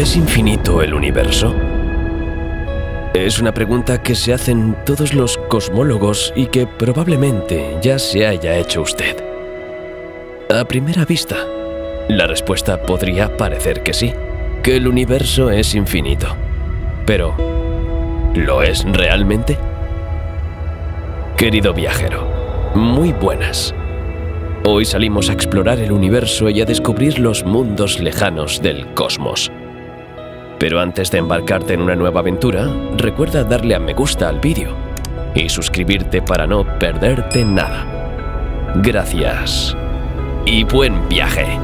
¿Es infinito el universo? Es una pregunta que se hacen todos los cosmólogos y que probablemente ya se haya hecho usted. A primera vista, la respuesta podría parecer que sí, que el universo es infinito. Pero, ¿lo es realmente? Querido viajero, muy buenas. Hoy salimos a explorar el universo y a descubrir los mundos lejanos del cosmos. Pero antes de embarcarte en una nueva aventura, recuerda darle a me gusta al vídeo y suscribirte para no perderte nada. Gracias y buen viaje.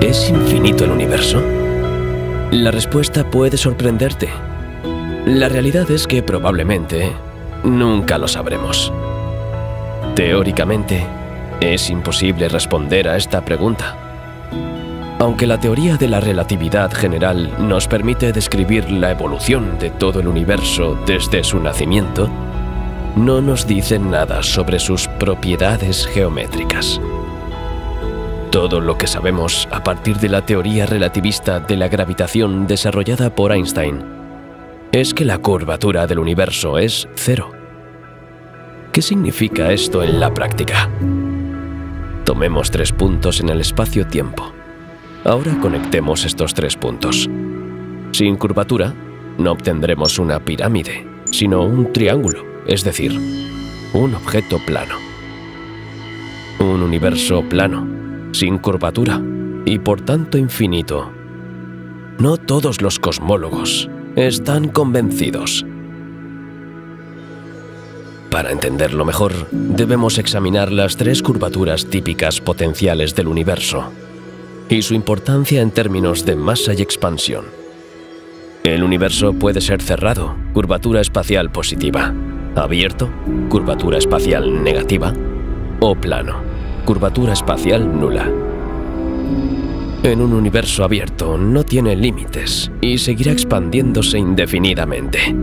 ¿Es infinito el universo? La respuesta puede sorprenderte. La realidad es que probablemente nunca lo sabremos. Teóricamente, es imposible responder a esta pregunta. Aunque la teoría de la relatividad general nos permite describir la evolución de todo el universo desde su nacimiento, no nos dice nada sobre sus propiedades geométricas. Todo lo que sabemos a partir de la teoría relativista de la gravitación desarrollada por Einstein es que la curvatura del universo es cero. ¿Qué significa esto en la práctica? Tomemos 3 puntos en el espacio-tiempo. Ahora conectemos estos 3 puntos. Sin curvatura, no obtendremos una pirámide, sino un triángulo, es decir, un objeto plano. Un universo plano, sin curvatura y por tanto infinito. No todos los cosmólogos están convencidos. Para entenderlo mejor, debemos examinar las 3 curvaturas típicas potenciales del universo y su importancia en términos de masa y expansión. El universo puede ser cerrado, curvatura espacial positiva, abierto, curvatura espacial negativa, o plano, curvatura espacial nula. En un universo abierto no tiene límites y seguirá expandiéndose indefinidamente.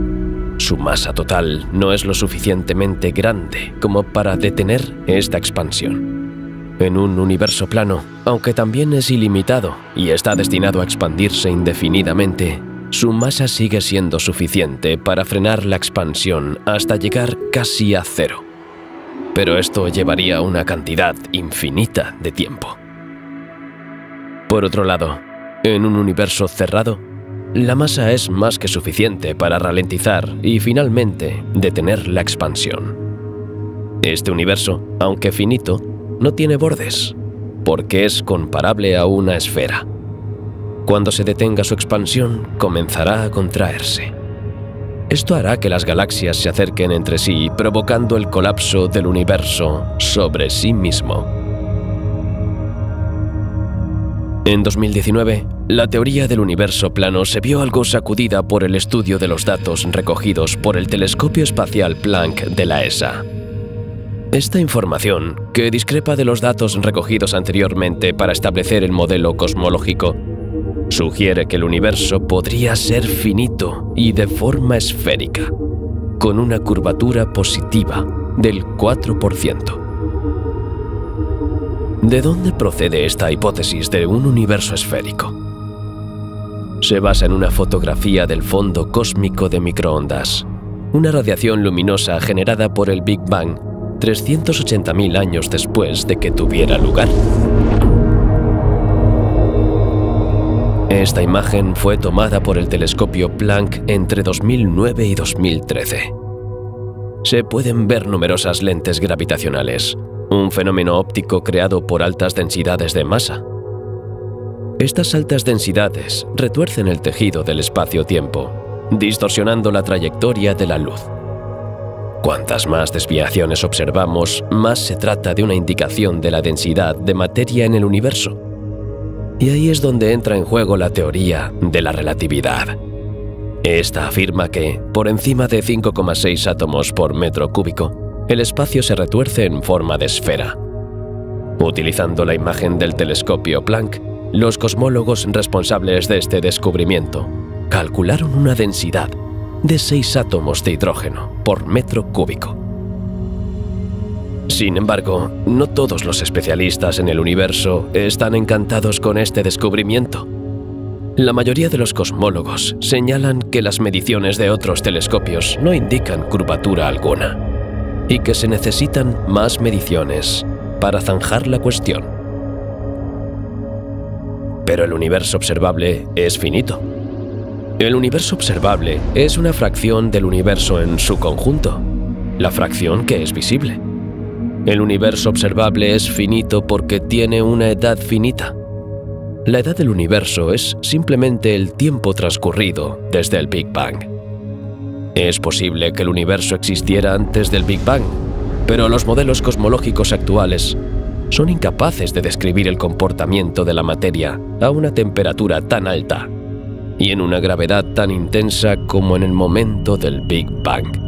Su masa total no es lo suficientemente grande como para detener esta expansión. En un universo plano, aunque también es ilimitado y está destinado a expandirse indefinidamente, su masa sigue siendo suficiente para frenar la expansión hasta llegar casi a cero. Pero esto llevaría una cantidad infinita de tiempo. Por otro lado, en un universo cerrado, la masa es más que suficiente para ralentizar y finalmente detener la expansión. Este universo, aunque finito, no tiene bordes, porque es comparable a una esfera. Cuando se detenga su expansión, comenzará a contraerse. Esto hará que las galaxias se acerquen entre sí, provocando el colapso del universo sobre sí mismo. En 2019, la teoría del universo plano se vio algo sacudida por el estudio de los datos recogidos por el telescopio espacial Planck de la ESA. Esta información, que discrepa de los datos recogidos anteriormente para establecer el modelo cosmológico, sugiere que el universo podría ser finito y de forma esférica, con una curvatura positiva del 4%. ¿De dónde procede esta hipótesis de un universo esférico? Se basa en una fotografía del fondo cósmico de microondas, una radiación luminosa generada por el Big Bang 380.000 años después de que tuviera lugar. Esta imagen fue tomada por el telescopio Planck entre 2009 y 2013. Se pueden ver numerosas lentes gravitacionales, un fenómeno óptico creado por altas densidades de masa. Estas altas densidades retuercen el tejido del espacio-tiempo, distorsionando la trayectoria de la luz. Cuantas más desviaciones observamos, más se trata de una indicación de la densidad de materia en el universo. Y ahí es donde entra en juego la teoría de la relatividad. Esta afirma que, por encima de 5,6 átomos por metro cúbico, el espacio se retuerce en forma de esfera. Utilizando la imagen del telescopio Planck, los cosmólogos responsables de este descubrimiento calcularon una densidad de 6 átomos de hidrógeno por metro cúbico. Sin embargo, no todos los especialistas en el universo están encantados con este descubrimiento. La mayoría de los cosmólogos señalan que las mediciones de otros telescopios no indican curvatura alguna y que se necesitan más mediciones para zanjar la cuestión. Pero el universo observable es finito. El universo observable es una fracción del universo en su conjunto, la fracción que es visible. El universo observable es finito porque tiene una edad finita. La edad del universo es simplemente el tiempo transcurrido desde el Big Bang. Es posible que el universo existiera antes del Big Bang, pero los modelos cosmológicos actuales son incapaces de describir el comportamiento de la materia a una temperatura tan alta y en una gravedad tan intensa como en el momento del Big Bang.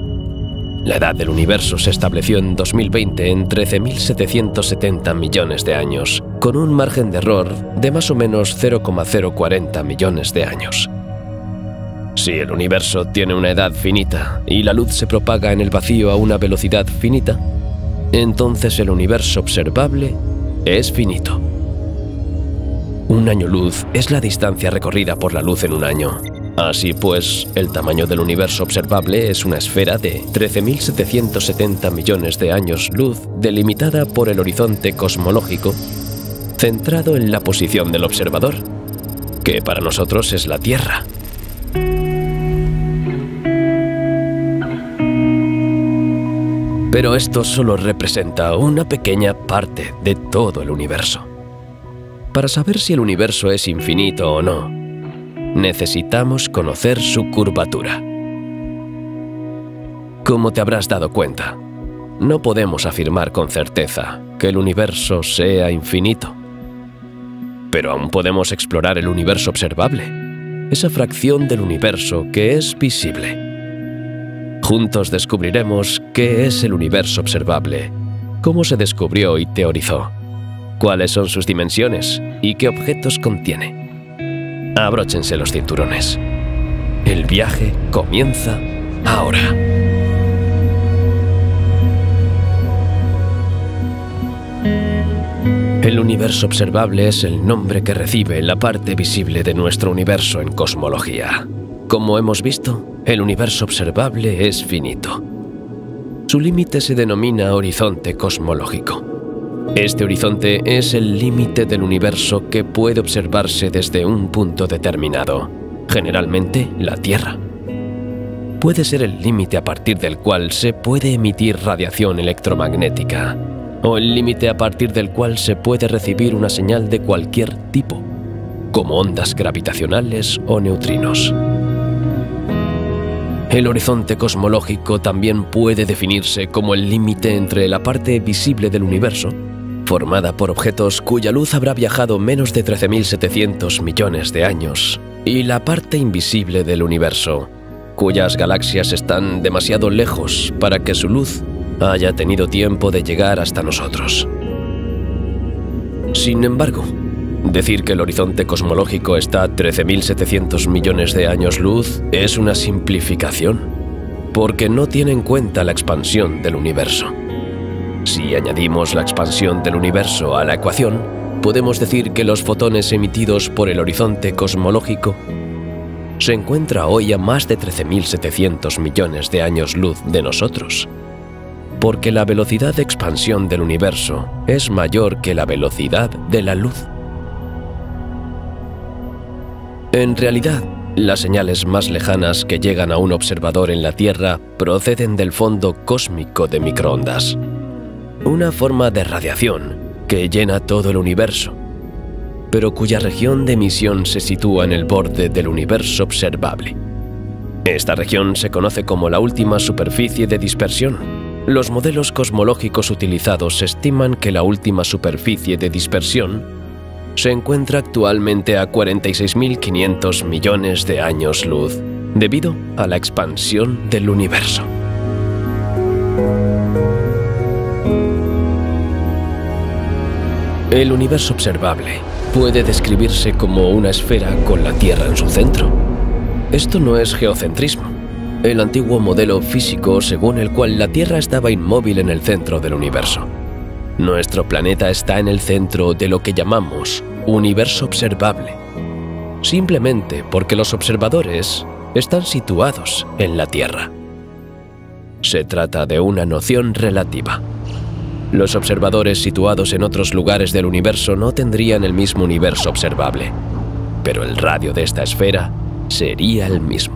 La edad del universo se estableció en 2020 en 13.770 millones de años, con un margen de error de más o menos 0,040 millones de años. Si el universo tiene una edad finita y la luz se propaga en el vacío a una velocidad finita, entonces el universo observable es finito. Un año luz es la distancia recorrida por la luz en un año. Así pues, el tamaño del universo observable es una esfera de 13.770 millones de años luz delimitada por el horizonte cosmológico, centrado en la posición del observador, que para nosotros es la Tierra. Pero esto solo representa una pequeña parte de todo el universo. Para saber si el universo es infinito o no, necesitamos conocer su curvatura. Como te habrás dado cuenta, no podemos afirmar con certeza que el universo sea infinito. Pero aún podemos explorar el universo observable, esa fracción del universo que es visible. Juntos descubriremos qué es el universo observable, cómo se descubrió y teorizó, cuáles son sus dimensiones y qué objetos contiene. Abróchense los cinturones. El viaje comienza ahora. El universo observable es el nombre que recibe la parte visible de nuestro universo en cosmología. Como hemos visto, el universo observable es finito. Su límite se denomina horizonte cosmológico. Este horizonte es el límite del universo que puede observarse desde un punto determinado, generalmente la Tierra. Puede ser el límite a partir del cual se puede emitir radiación electromagnética, o el límite a partir del cual se puede recibir una señal de cualquier tipo, como ondas gravitacionales o neutrinos. El horizonte cosmológico también puede definirse como el límite entre la parte visible del universo, formada por objetos cuya luz habrá viajado menos de 13.700 millones de años, y la parte invisible del universo, cuyas galaxias están demasiado lejos para que su luz haya tenido tiempo de llegar hasta nosotros. Sin embargo, decir que el horizonte cosmológico está a 13.700 millones de años luz es una simplificación, porque no tiene en cuenta la expansión del universo. Si añadimos la expansión del universo a la ecuación, podemos decir que los fotones emitidos por el horizonte cosmológico se encuentra hoy a más de 13.700 millones de años luz de nosotros, porque la velocidad de expansión del universo es mayor que la velocidad de la luz. En realidad, las señales más lejanas que llegan a un observador en la Tierra proceden del fondo cósmico de microondas, una forma de radiación que llena todo el universo, pero cuya región de emisión se sitúa en el borde del universo observable. Esta región se conoce como la última superficie de dispersión. Los modelos cosmológicos utilizados estiman que la última superficie de dispersión se encuentra actualmente a 46.500 millones de años luz, debido a la expansión del universo. El universo observable puede describirse como una esfera con la Tierra en su centro. esto no es geocentrismo, el antiguo modelo físico según el cual la Tierra estaba inmóvil en el centro del universo. Nuestro planeta está en el centro de lo que llamamos universo observable, simplemente porque los observadores están situados en la Tierra. Se trata de una noción relativa. Los observadores situados en otros lugares del universo no tendrían el mismo universo observable, pero el radio de esta esfera sería el mismo.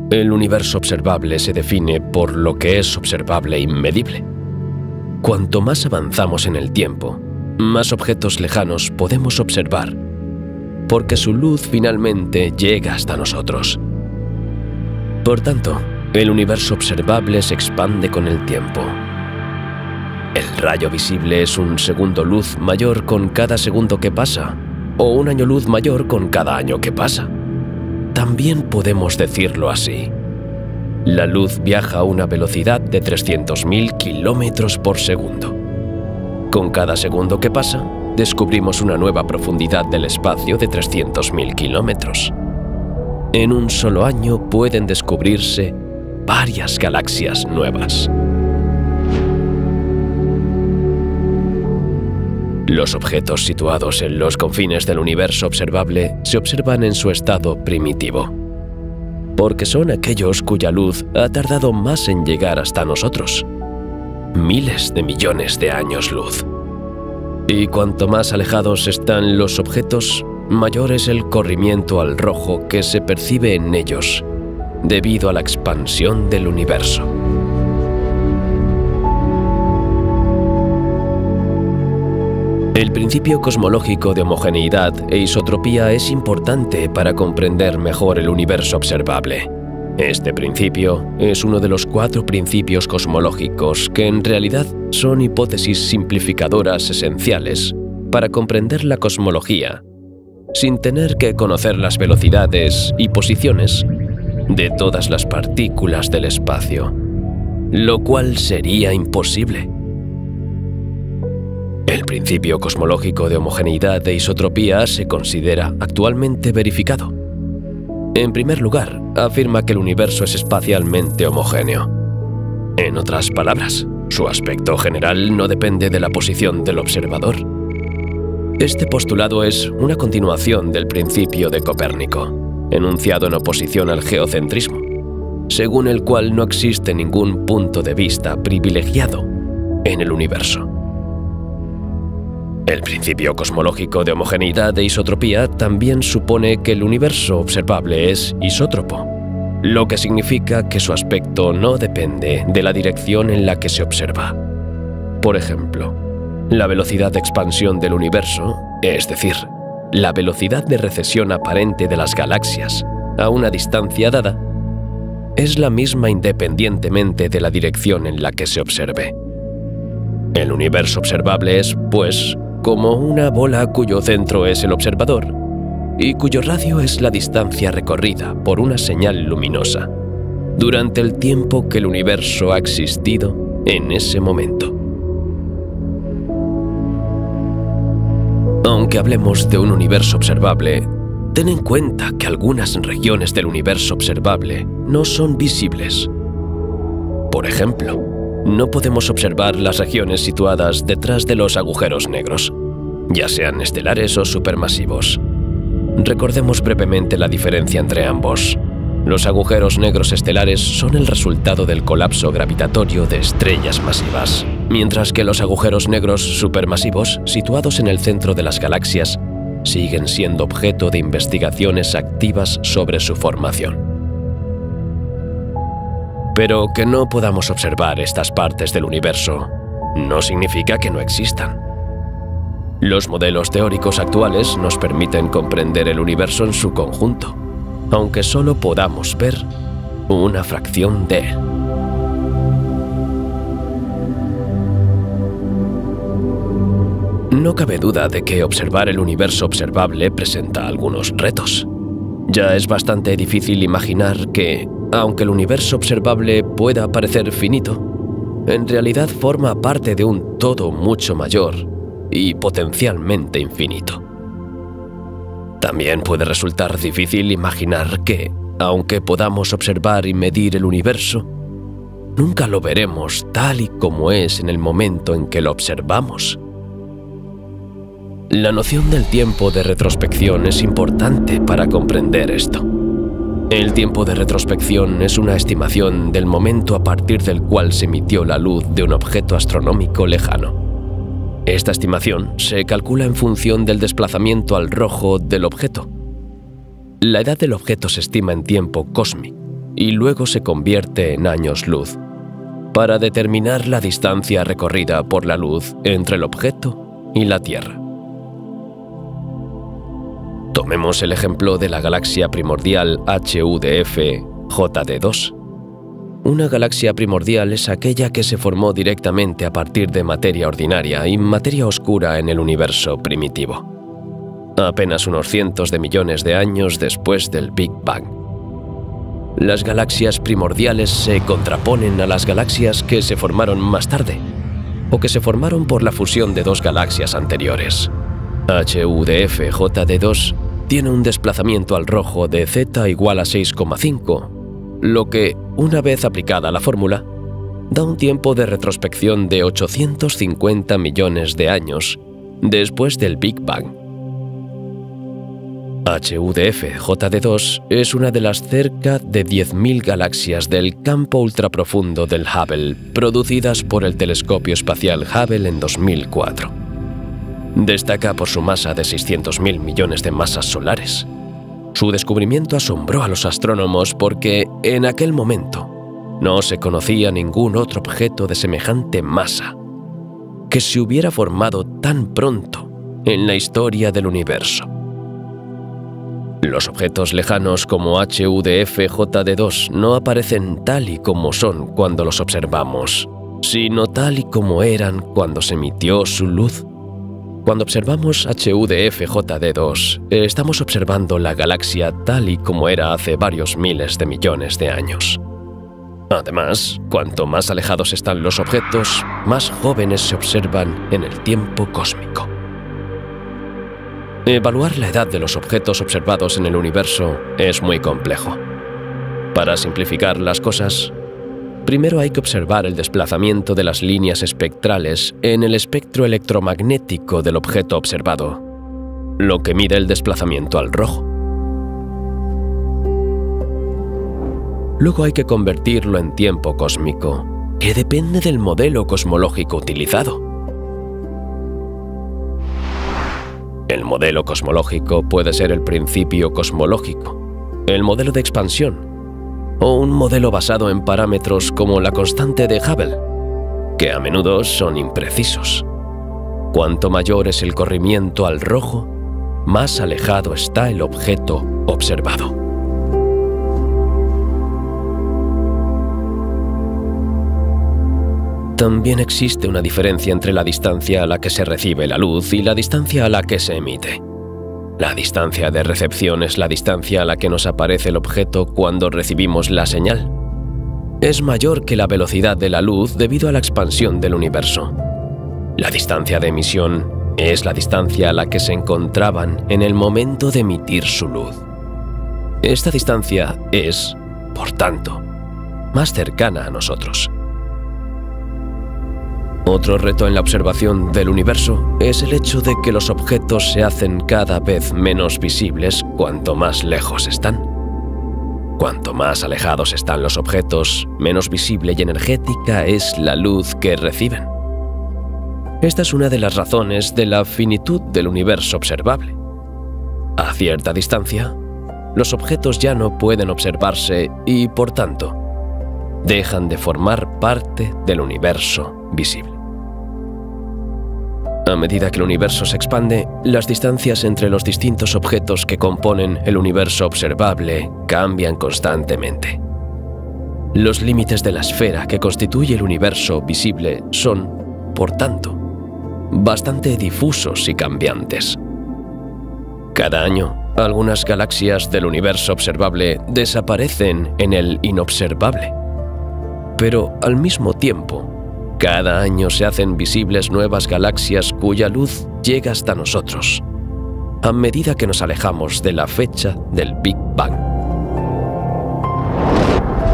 El universo observable se define por lo que es observable e inmedible. Cuanto más avanzamos en el tiempo, más objetos lejanos podemos observar, porque su luz finalmente llega hasta nosotros. Por tanto, el universo observable se expande con el tiempo. El rayo visible es un segundo luz mayor con cada segundo que pasa, o un año luz mayor con cada año que pasa. También podemos decirlo así. La luz viaja a una velocidad de 300.000 kilómetros por segundo. Con cada segundo que pasa, descubrimos una nueva profundidad del espacio de 300.000 kilómetros. En un solo año pueden descubrirse varias galaxias nuevas. Los objetos situados en los confines del universo observable se observan en su estado primitivo, porque son aquellos cuya luz ha tardado más en llegar hasta nosotros. Miles de millones de años luz. Y cuanto más alejados están los objetos, mayor es el corrimiento al rojo que se percibe en ellos, debido a la expansión del universo. El principio cosmológico de homogeneidad e isotropía es importante para comprender mejor el universo observable. Este principio es uno de los 4 principios cosmológicos que en realidad son hipótesis simplificadoras esenciales para comprender la cosmología, sin tener que conocer las velocidades y posiciones de todas las partículas del espacio, lo cual sería imposible. El principio cosmológico de homogeneidad e isotropía se considera actualmente verificado. En primer lugar, afirma que el universo es espacialmente homogéneo. En otras palabras, su aspecto general no depende de la posición del observador. Este postulado es una continuación del principio de Copérnico, enunciado en oposición al geocentrismo, según el cual no existe ningún punto de vista privilegiado en el universo. El principio cosmológico de homogeneidad e isotropía también supone que el universo observable es isótropo, lo que significa que su aspecto no depende de la dirección en la que se observa. Por ejemplo, la velocidad de expansión del universo, es decir, la velocidad de recesión aparente de las galaxias a una distancia dada, es la misma independientemente de la dirección en la que se observe. El universo observable es, pues, como una bola cuyo centro es el observador y cuyo radio es la distancia recorrida por una señal luminosa durante el tiempo que el universo ha existido en ese momento. Aunque hablemos de un universo observable, ten en cuenta que algunas regiones del universo observable no son visibles. Por ejemplo, no podemos observar las regiones situadas detrás de los agujeros negros, ya sean estelares o supermasivos. Recordemos brevemente la diferencia entre ambos. Los agujeros negros estelares son el resultado del colapso gravitatorio de estrellas masivas, mientras que los agujeros negros supermasivos, situados en el centro de las galaxias, siguen siendo objeto de investigaciones activas sobre su formación. Pero que no podamos observar estas partes del universo no significa que no existan. Los modelos teóricos actuales nos permiten comprender el universo en su conjunto, aunque solo podamos ver una fracción de él. No cabe duda de que observar el universo observable presenta algunos retos. Ya es bastante difícil imaginar que, aunque el universo observable pueda parecer finito, en realidad forma parte de un todo mucho mayor y potencialmente infinito. También puede resultar difícil imaginar que, aunque podamos observar y medir el universo, nunca lo veremos tal y como es en el momento en que lo observamos. La noción del tiempo de retrospección es importante para comprender esto. El tiempo de retrospección es una estimación del momento a partir del cual se emitió la luz de un objeto astronómico lejano. Esta estimación se calcula en función del desplazamiento al rojo del objeto. La edad del objeto se estima en tiempo cósmico y luego se convierte en años luz, para determinar la distancia recorrida por la luz entre el objeto y la Tierra. Tomemos el ejemplo de la galaxia primordial HUDF JD2. Una galaxia primordial es aquella que se formó directamente a partir de materia ordinaria y materia oscura en el universo primitivo, apenas unos cientos de millones de años después del Big Bang. Las galaxias primordiales se contraponen a las galaxias que se formaron más tarde, o que se formaron por la fusión de dos galaxias anteriores. HUDF JD2 tiene un desplazamiento al rojo de z igual a 6,5, lo que, una vez aplicada la fórmula, da un tiempo de retrospección de 850 millones de años después del Big Bang. HUDF JD2 es una de las cerca de 10.000 galaxias del campo ultraprofundo del Hubble, producidas por el telescopio espacial Hubble en 2004. Destaca por su masa de 600.000 millones de masas solares. Su descubrimiento asombró a los astrónomos porque, en aquel momento, no se conocía ningún otro objeto de semejante masa que se hubiera formado tan pronto en la historia del universo. Los objetos lejanos como HUDF JD2 no aparecen tal y como son cuando los observamos, sino tal y como eran cuando se emitió su luz. Cuando observamos HUDF JD2, estamos observando la galaxia tal y como era hace varios miles de millones de años. Además, cuanto más alejados están los objetos, más jóvenes se observan en el tiempo cósmico. Evaluar la edad de los objetos observados en el universo es muy complejo. Para simplificar las cosas, primero hay que observar el desplazamiento de las líneas espectrales en el espectro electromagnético del objeto observado, lo que mide el desplazamiento al rojo. Luego hay que convertirlo en tiempo cósmico, que depende del modelo cosmológico utilizado. El modelo cosmológico puede ser el principio cosmológico, el modelo de expansión, o un modelo basado en parámetros como la constante de Hubble, que a menudo son imprecisos. Cuanto mayor es el corrimiento al rojo, más alejado está el objeto observado. También existe una diferencia entre la distancia a la que se recibe la luz y la distancia a la que se emite. La distancia de recepción es la distancia a la que nos aparece el objeto cuando recibimos la señal. Es mayor que la velocidad de la luz debido a la expansión del universo. La distancia de emisión es la distancia a la que se encontraban en el momento de emitir su luz. Esta distancia es, por tanto, más cercana a nosotros. Otro reto en la observación del universo es el hecho de que los objetos se hacen cada vez menos visibles cuanto más lejos están. Cuanto más alejados están los objetos, menos visible y energética es la luz que reciben. Esta es una de las razones de la finitud del universo observable. A cierta distancia, los objetos ya no pueden observarse y, por tanto, dejan de formar parte del universo visible. A medida que el universo se expande, las distancias entre los distintos objetos que componen el universo observable cambian constantemente. Los límites de la esfera que constituye el universo visible son, por tanto, bastante difusos y cambiantes. Cada año, algunas galaxias del universo observable desaparecen en el inobservable. Pero, al mismo tiempo, cada año se hacen visibles nuevas galaxias cuya luz llega hasta nosotros. a medida que nos alejamos de la fecha del Big Bang.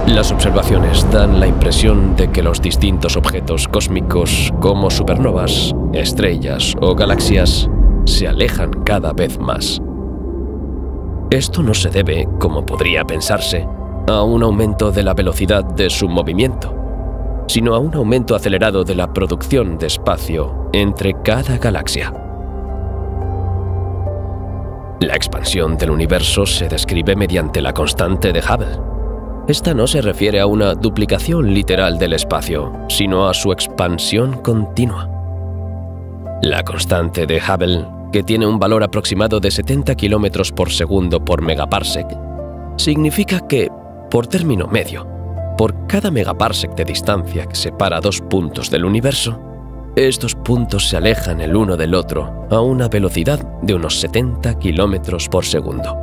Las observaciones dan la impresión de que los distintos objetos cósmicos, como supernovas, estrellas o galaxias, se alejan cada vez más. Esto no se debe, como podría pensarse, a un aumento de la velocidad de su movimiento, sino a un aumento acelerado de la producción de espacio entre cada galaxia. La expansión del universo se describe mediante la constante de Hubble. Esta no se refiere a una duplicación literal del espacio, sino a su expansión continua. La constante de Hubble, que tiene un valor aproximado de 70 km por segundo por megaparsec, significa que, por término medio, por cada megaparsec de distancia que separa dos puntos del universo, estos puntos se alejan el uno del otro a una velocidad de unos 70 km por segundo.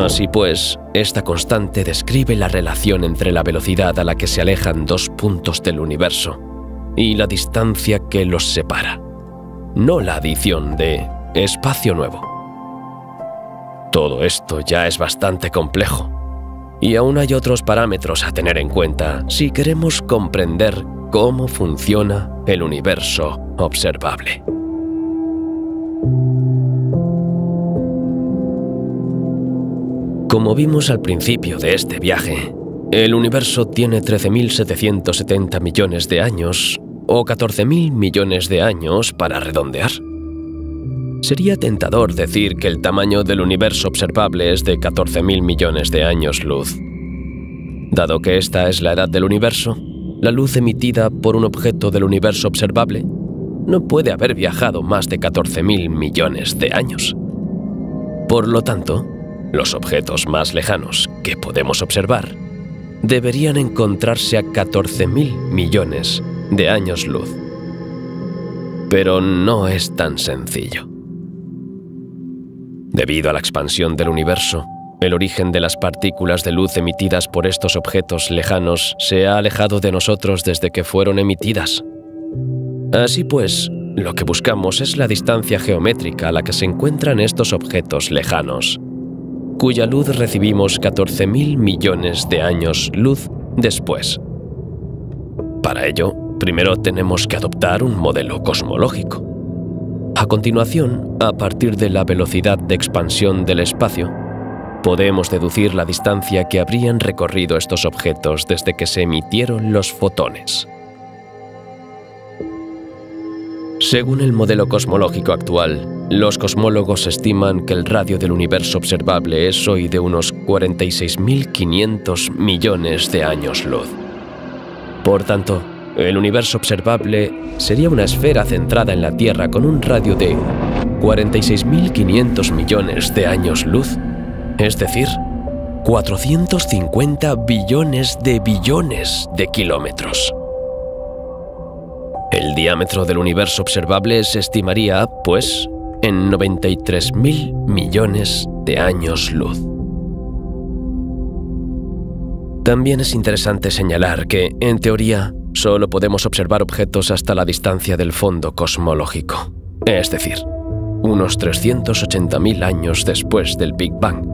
Así pues, esta constante describe la relación entre la velocidad a la que se alejan dos puntos del universo y la distancia que los separa, no la adición de espacio nuevo. Todo esto ya es bastante complejo, y aún hay otros parámetros a tener en cuenta si queremos comprender cómo funciona el universo observable. Como vimos al principio de este viaje, el universo tiene 13.770 millones de años o 14.000 millones de años para redondear. Sería tentador decir que el tamaño del universo observable es de 14.000 millones de años luz. Dado que esta es la edad del universo, la luz emitida por un objeto del universo observable no puede haber viajado más de 14.000 millones de años. Por lo tanto, los objetos más lejanos que podemos observar deberían encontrarse a 14.000 millones de años luz. Pero no es tan sencillo. Debido a la expansión del universo, el origen de las partículas de luz emitidas por estos objetos lejanos se ha alejado de nosotros desde que fueron emitidas. Así pues, lo que buscamos es la distancia geométrica a la que se encuentran estos objetos lejanos, cuya luz recibimos 14.000 millones de años luz después. Para ello, primero tenemos que adoptar un modelo cosmológico. A continuación, a partir de la velocidad de expansión del espacio, podemos deducir la distancia que habrían recorrido estos objetos desde que se emitieron los fotones. Según el modelo cosmológico actual, los cosmólogos estiman que el radio del universo observable es hoy de unos 46.500 millones de años luz. Por tanto, el universo observable sería una esfera centrada en la Tierra con un radio de 46.500 millones de años luz, es decir, 450 billones de kilómetros. El diámetro del universo observable se estimaría, pues, en 93.000 millones de años luz. También es interesante señalar que, en teoría, solo podemos observar objetos hasta la distancia del fondo cosmológico, es decir, unos 380.000 años después del Big Bang,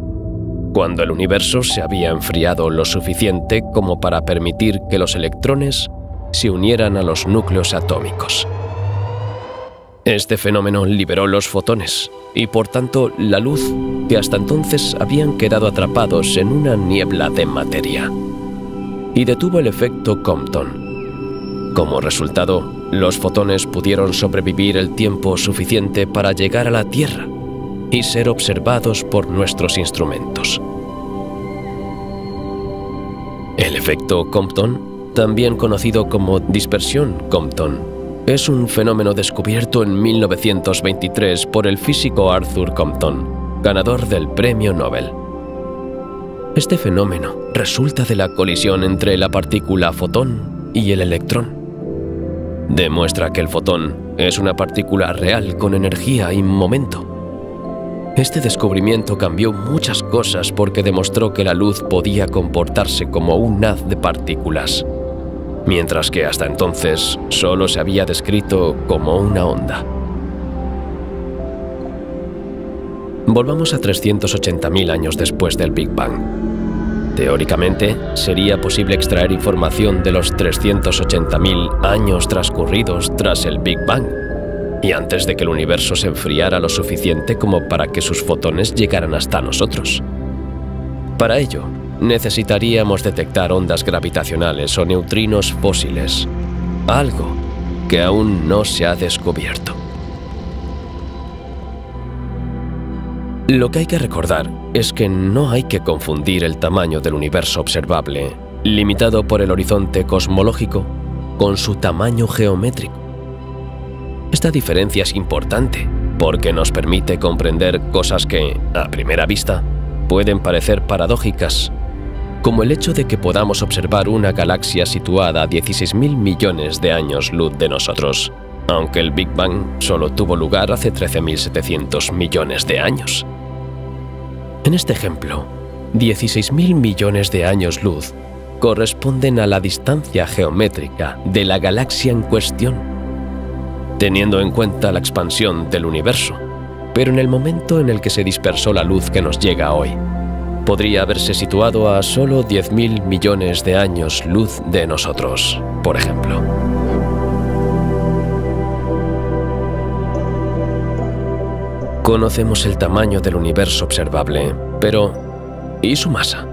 cuando el universo se había enfriado lo suficiente como para permitir que los electrones se unieran a los núcleos atómicos. Este fenómeno liberó los fotones y, por tanto, la luz que hasta entonces habían quedado atrapados en una niebla de materia, y detuvo el efecto Compton. Como resultado, los fotones pudieron sobrevivir el tiempo suficiente para llegar a la Tierra y ser observados por nuestros instrumentos. El efecto Compton, también conocido como dispersión Compton, es un fenómeno descubierto en 1923 por el físico Arthur Compton, ganador del Premio Nobel. Este fenómeno resulta de la colisión entre la partícula fotón y el electrón. Demuestra que el fotón es una partícula real con energía y momento. Este descubrimiento cambió muchas cosas porque demostró que la luz podía comportarse como un haz de partículas, mientras que hasta entonces solo se había descrito como una onda. Volvamos a 380.000 años después del Big Bang. Teóricamente, sería posible extraer información de los 380.000 años transcurridos tras el Big Bang, y antes de que el universo se enfriara lo suficiente como para que sus fotones llegaran hasta nosotros. Para ello, necesitaríamos detectar ondas gravitacionales o neutrinos fósiles, algo que aún no se ha descubierto. Lo que hay que recordar es que no hay que confundir el tamaño del universo observable, limitado por el horizonte cosmológico, con su tamaño geométrico. Esta diferencia es importante porque nos permite comprender cosas que, a primera vista, pueden parecer paradójicas, como el hecho de que podamos observar una galaxia situada a 16.000 millones de años luz de nosotros, aunque el Big Bang solo tuvo lugar hace 13.700 millones de años. En este ejemplo, 16.000 millones de años luz corresponden a la distancia geométrica de la galaxia en cuestión, teniendo en cuenta la expansión del universo, pero en el momento en el que se dispersó la luz que nos llega hoy, podría haberse situado a solo 10.000 millones de años luz de nosotros, por ejemplo. Conocemos el tamaño del universo observable, pero ¿y su masa?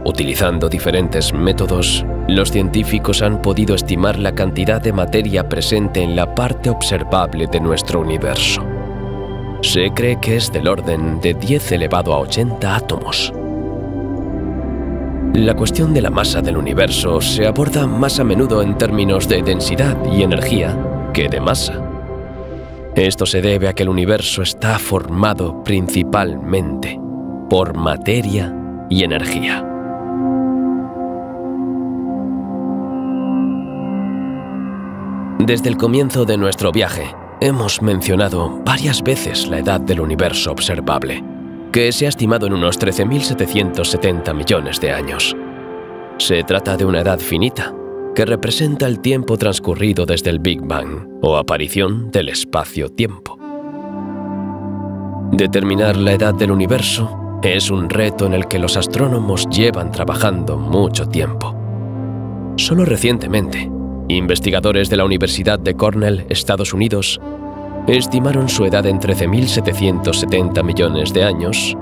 Utilizando diferentes métodos, los científicos han podido estimar la cantidad de materia presente en la parte observable de nuestro universo. Se cree que es del orden de 10 elevado a 80 átomos. La cuestión de la masa del universo se aborda más a menudo en términos de densidad y energía que de masa. Esto se debe a que el universo está formado principalmente por materia y energía. Desde el comienzo de nuestro viaje, hemos mencionado varias veces la edad del universo observable, que se ha estimado en unos 13.770 millones de años. Se trata de una edad finita, que representa el tiempo transcurrido desde el Big Bang, o aparición del espacio-tiempo. Determinar la edad del universo es un reto en el que los astrónomos llevan trabajando mucho tiempo. Solo recientemente, investigadores de la Universidad de Cornell, Estados Unidos, estimaron su edad en 13.770 millones de años,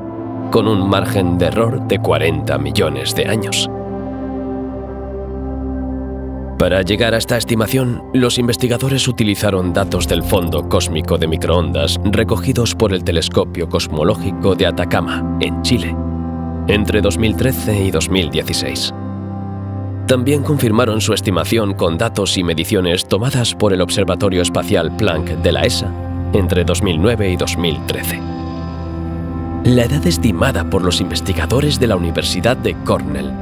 con un margen de error de 40 millones de años. Para llegar a esta estimación, los investigadores utilizaron datos del fondo cósmico de microondas recogidos por el Telescopio Cosmológico de Atacama, en Chile, entre 2013 y 2016. También confirmaron su estimación con datos y mediciones tomadas por el Observatorio Espacial Planck de la ESA entre 2009 y 2013. La edad estimada por los investigadores de la Universidad de Cornell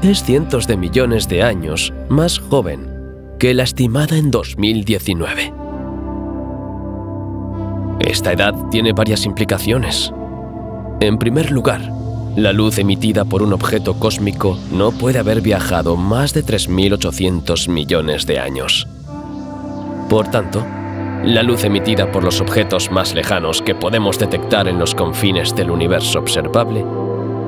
es cientos de millones de años más joven que la estimada en 2019. Esta edad tiene varias implicaciones. En primer lugar, la luz emitida por un objeto cósmico no puede haber viajado más de 3.800 millones de años. Por tanto, la luz emitida por los objetos más lejanos que podemos detectar en los confines del universo observable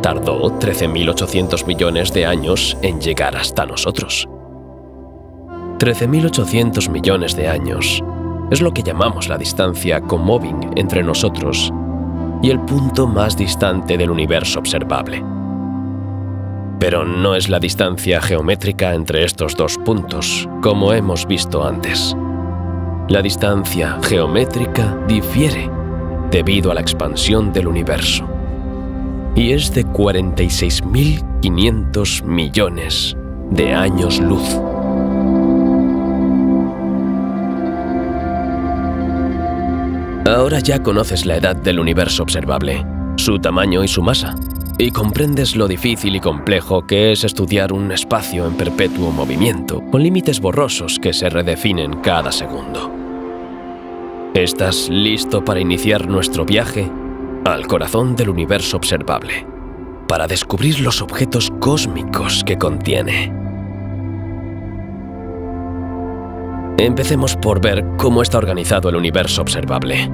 tardó 13.800 millones de años en llegar hasta nosotros. 13.800 millones de años es lo que llamamos la distancia Comoving entre nosotros y el punto más distante del universo observable. Pero no es la distancia geométrica entre estos dos puntos, como hemos visto antes. La distancia geométrica difiere debido a la expansión del universo, y es de 46.500 millones de años luz. Ahora ya conoces la edad del universo observable, su tamaño y su masa, y comprendes lo difícil y complejo que es estudiar un espacio en perpetuo movimiento, con límites borrosos que se redefinen cada segundo. ¿Estás listo para iniciar nuestro viaje al corazón del universo observable, para descubrir los objetos cósmicos que contiene? Empecemos por ver cómo está organizado el universo observable.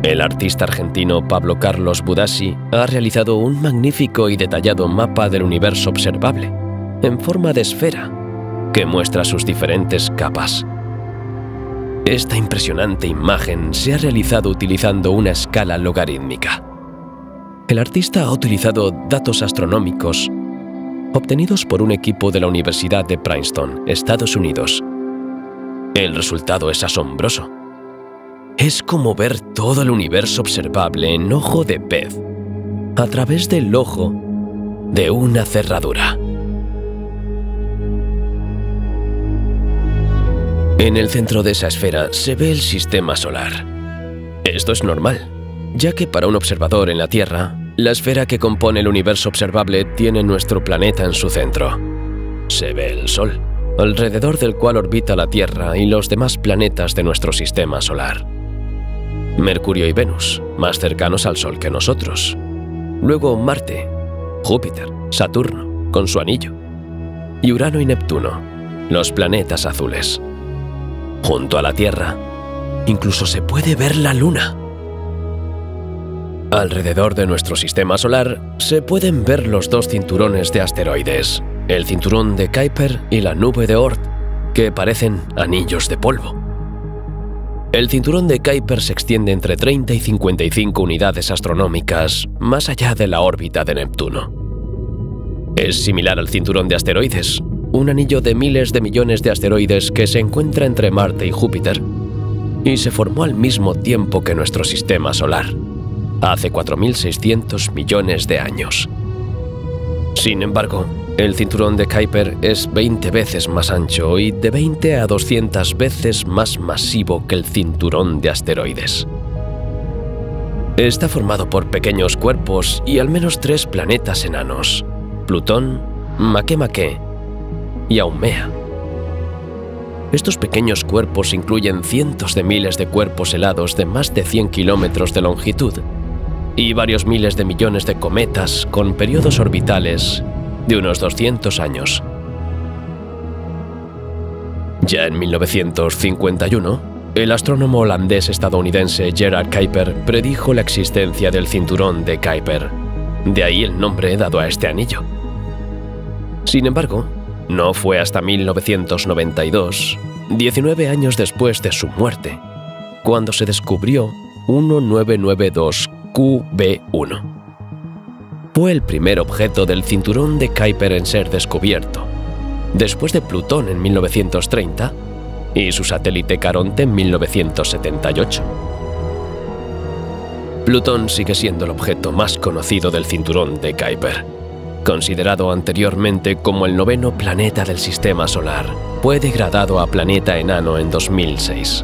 El artista argentino Pablo Carlos Budassi ha realizado un magnífico y detallado mapa del universo observable, en forma de esfera, que muestra sus diferentes capas. Esta impresionante imagen se ha realizado utilizando una escala logarítmica. El artista ha utilizado datos astronómicos obtenidos por un equipo de la Universidad de Princeton, Estados Unidos. El resultado es asombroso. Es como ver todo el universo observable en ojo de pez, a través del ojo de una cerradura. En el centro de esa esfera se ve el sistema solar. Esto es normal, ya que para un observador en la Tierra, la esfera que compone el universo observable tiene nuestro planeta en su centro. Se ve el Sol, alrededor del cual orbita la Tierra y los demás planetas de nuestro sistema solar. Mercurio y Venus, más cercanos al Sol que nosotros. Luego Marte, Júpiter, Saturno, con su anillo, y Urano y Neptuno, los planetas azules. Junto a la Tierra, incluso se puede ver la Luna. Alrededor de nuestro sistema solar se pueden ver los dos cinturones de asteroides, el cinturón de Kuiper y la nube de Oort, que parecen anillos de polvo. El cinturón de Kuiper se extiende entre 30 y 55 unidades astronómicas más allá de la órbita de Neptuno. Es similar al cinturón de asteroides, un anillo de miles de millones de asteroides que se encuentra entre Marte y Júpiter, y se formó al mismo tiempo que nuestro sistema solar, hace 4.600 millones de años. Sin embargo, el cinturón de Kuiper es 20 veces más ancho y de 20 a 200 veces más masivo que el cinturón de asteroides. Está formado por pequeños cuerpos y al menos 3 planetas enanos: Plutón, Makemake y Haumea. Estos pequeños cuerpos incluyen cientos de miles de cuerpos helados de más de 100 kilómetros de longitud y varios miles de millones de cometas con periodos orbitales de unos 200 años. Ya en 1951, el astrónomo holandés-estadounidense Gerard Kuiper predijo la existencia del cinturón de Kuiper, de ahí el nombre dado a este anillo. Sin embargo, no fue hasta 1992, 19 años después de su muerte, cuando se descubrió 1992 QB1. Fue el primer objeto del cinturón de Kuiper en ser descubierto, después de Plutón en 1930 y su satélite Caronte en 1978. Plutón sigue siendo el objeto más conocido del cinturón de Kuiper. Considerado anteriormente como el 9º planeta del sistema solar, fue degradado a planeta enano en 2006.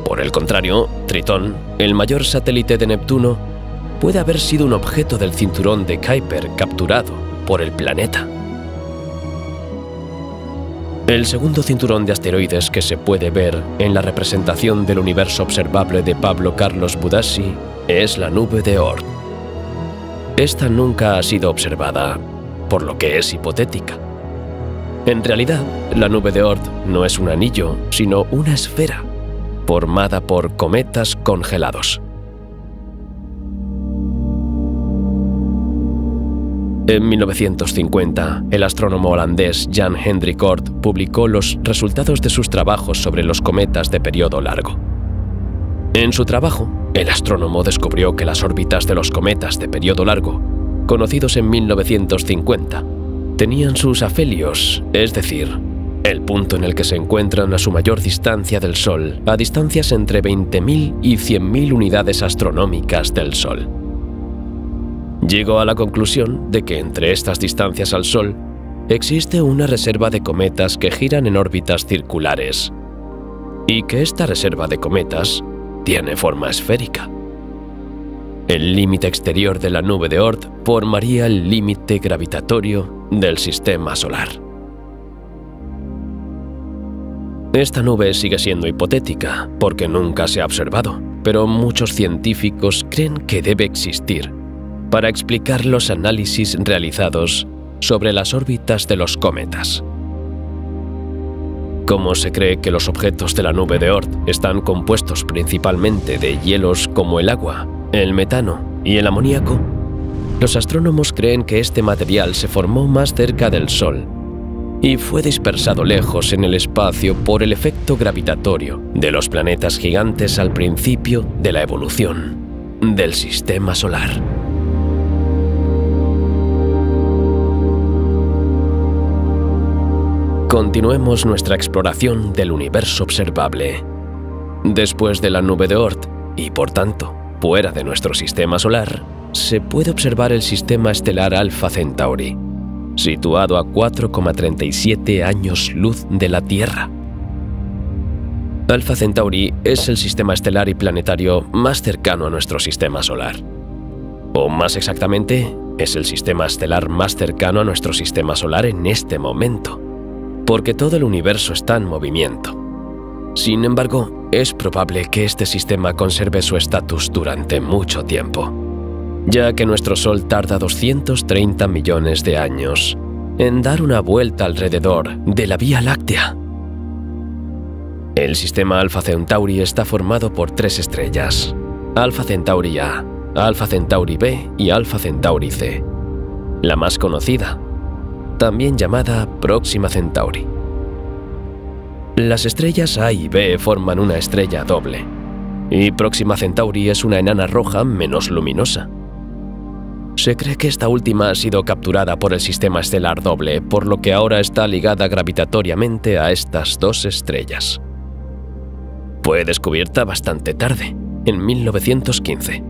Por el contrario, Tritón, el mayor satélite de Neptuno, puede haber sido un objeto del cinturón de Kuiper capturado por el planeta. El segundo cinturón de asteroides que se puede ver en la representación del universo observable de Pablo Carlos Budassi es la nube de Oort. Esta nunca ha sido observada, por lo que es hipotética. En realidad, la nube de Oort no es un anillo, sino una esfera, formada por cometas congelados. En 1950, el astrónomo holandés Jan Hendrik Oort publicó los resultados de sus trabajos sobre los cometas de periodo largo. En su trabajo, el astrónomo descubrió que las órbitas de los cometas de periodo largo, conocidos en 1950, tenían sus afelios, es decir, el punto en el que se encuentran a su mayor distancia del Sol, a distancias entre 20.000 y 100.000 unidades astronómicas del Sol. Llegó a la conclusión de que entre estas distancias al Sol existe una reserva de cometas que giran en órbitas circulares, y que esta reserva de cometas tiene forma esférica. El límite exterior de la nube de Oort formaría el límite gravitatorio del sistema solar. Esta nube sigue siendo hipotética porque nunca se ha observado, pero muchos científicos creen que debe existir para explicar los análisis realizados sobre las órbitas de los cometas. Como se cree que los objetos de la nube de Oort están compuestos principalmente de hielos como el agua, el metano y el amoníaco, los astrónomos creen que este material se formó más cerca del Sol y fue dispersado lejos en el espacio por el efecto gravitatorio de los planetas gigantes al principio de la evolución del Sistema Solar. Continuemos nuestra exploración del universo observable. Después de la nube de Oort, y por tanto, fuera de nuestro sistema solar, se puede observar el sistema estelar Alpha Centauri, situado a 4,37 años luz de la Tierra. Alpha Centauri es el sistema estelar y planetario más cercano a nuestro sistema solar. O más exactamente, es el sistema estelar más cercano a nuestro sistema solar en este momento, porque todo el universo está en movimiento. Sin embargo, es probable que este sistema conserve su estatus durante mucho tiempo, ya que nuestro Sol tarda 230 millones de años en dar una vuelta alrededor de la Vía Láctea. El sistema Alpha Centauri está formado por 3 estrellas: Alpha Centauri A, Alpha Centauri B y Alpha Centauri C. La más conocida, también llamada Próxima Centauri. Las estrellas A y B forman una estrella doble, y Próxima Centauri es una enana roja menos luminosa. Se cree que esta última ha sido capturada por el sistema estelar doble, por lo que ahora está ligada gravitatoriamente a estas 2 estrellas. Fue descubierta bastante tarde, en 1915.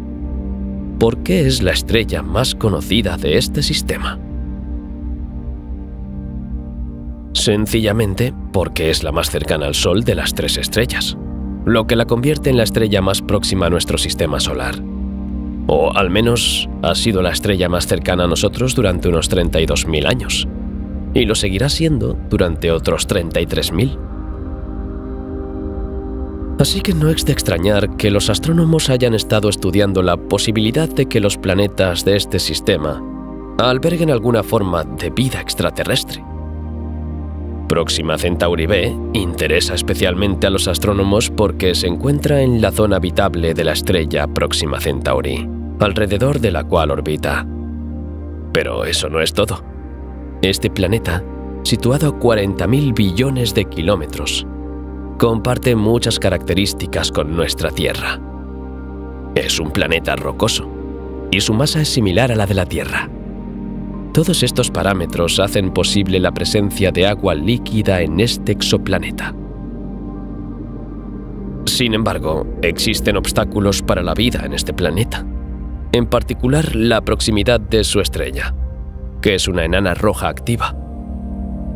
¿Por qué es la estrella más conocida de este sistema? Sencillamente porque es la más cercana al Sol de las 3 estrellas, lo que la convierte en la estrella más próxima a nuestro sistema solar. O al menos ha sido la estrella más cercana a nosotros durante unos 32.000 años, y lo seguirá siendo durante otros 33.000. Así que no es de extrañar que los astrónomos hayan estado estudiando la posibilidad de que los planetas de este sistema alberguen alguna forma de vida extraterrestre. Próxima Centauri B interesa especialmente a los astrónomos porque se encuentra en la zona habitable de la estrella Próxima Centauri, alrededor de la cual orbita. Pero eso no es todo. Este planeta, situado a 40.000 billones de kilómetros, comparte muchas características con nuestra Tierra. Es un planeta rocoso, y su masa es similar a la de la Tierra. Todos estos parámetros hacen posible la presencia de agua líquida en este exoplaneta. Sin embargo, existen obstáculos para la vida en este planeta, en particular la proximidad de su estrella, que es una enana roja activa.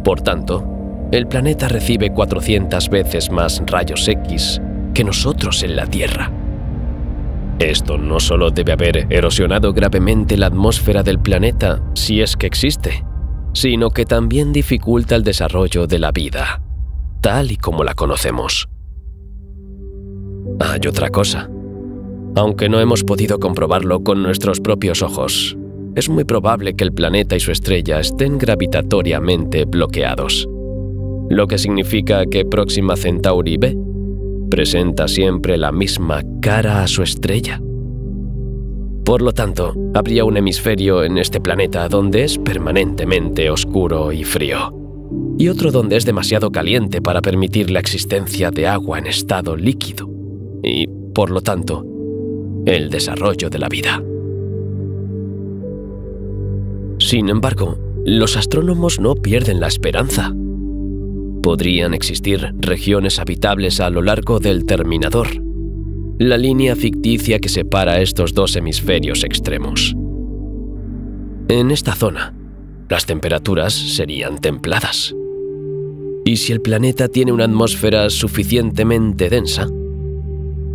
Por tanto, el planeta recibe 400 veces más rayos X que nosotros en la Tierra. Esto no solo debe haber erosionado gravemente la atmósfera del planeta, si es que existe, sino que también dificulta el desarrollo de la vida, tal y como la conocemos. Hay otra cosa. Aunque no hemos podido comprobarlo con nuestros propios ojos, es muy probable que el planeta y su estrella estén gravitatoriamente bloqueados, lo que significa que Próxima Centauri B presenta siempre la misma cara a su estrella. Por lo tanto, habría un hemisferio en este planeta donde es permanentemente oscuro y frío, y otro donde es demasiado caliente para permitir la existencia de agua en estado líquido, y, por lo tanto, el desarrollo de la vida. Sin embargo, los astrónomos no pierden la esperanza. Podrían existir regiones habitables a lo largo del Terminador, la línea ficticia que separa estos 2 hemisferios extremos. En esta zona, las temperaturas serían templadas. Y si el planeta tiene una atmósfera suficientemente densa,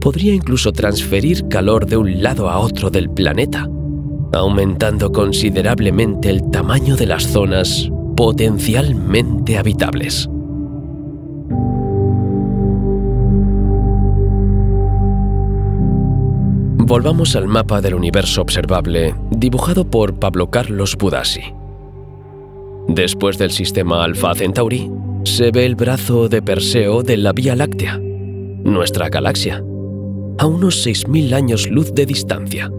podría incluso transferir calor de un lado a otro del planeta, aumentando considerablemente el tamaño de las zonas potencialmente habitables. Volvamos al mapa del universo observable dibujado por Pablo Carlos Budassi. Después del sistema Alpha Centauri, se ve el brazo de Perseo de la Vía Láctea, nuestra galaxia, a unos 6.000 años luz de distancia.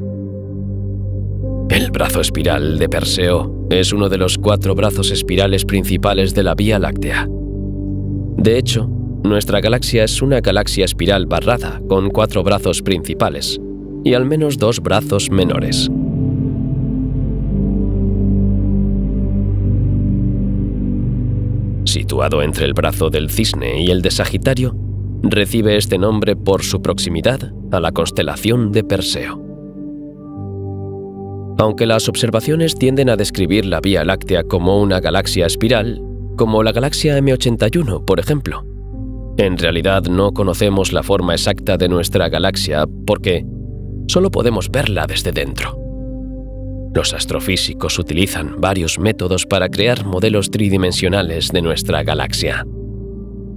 El brazo espiral de Perseo es uno de los 4 brazos espirales principales de la Vía Láctea. De hecho, nuestra galaxia es una galaxia espiral barrada con 4 brazos principales y al menos 2 brazos menores. Situado entre el brazo del Cisne y el de Sagitario, recibe este nombre por su proximidad a la constelación de Perseo. Aunque las observaciones tienden a describir la Vía Láctea como una galaxia espiral, como la galaxia M81, por ejemplo, en realidad no conocemos la forma exacta de nuestra galaxia porque solo podemos verla desde dentro. Los astrofísicos utilizan varios métodos para crear modelos tridimensionales de nuestra galaxia,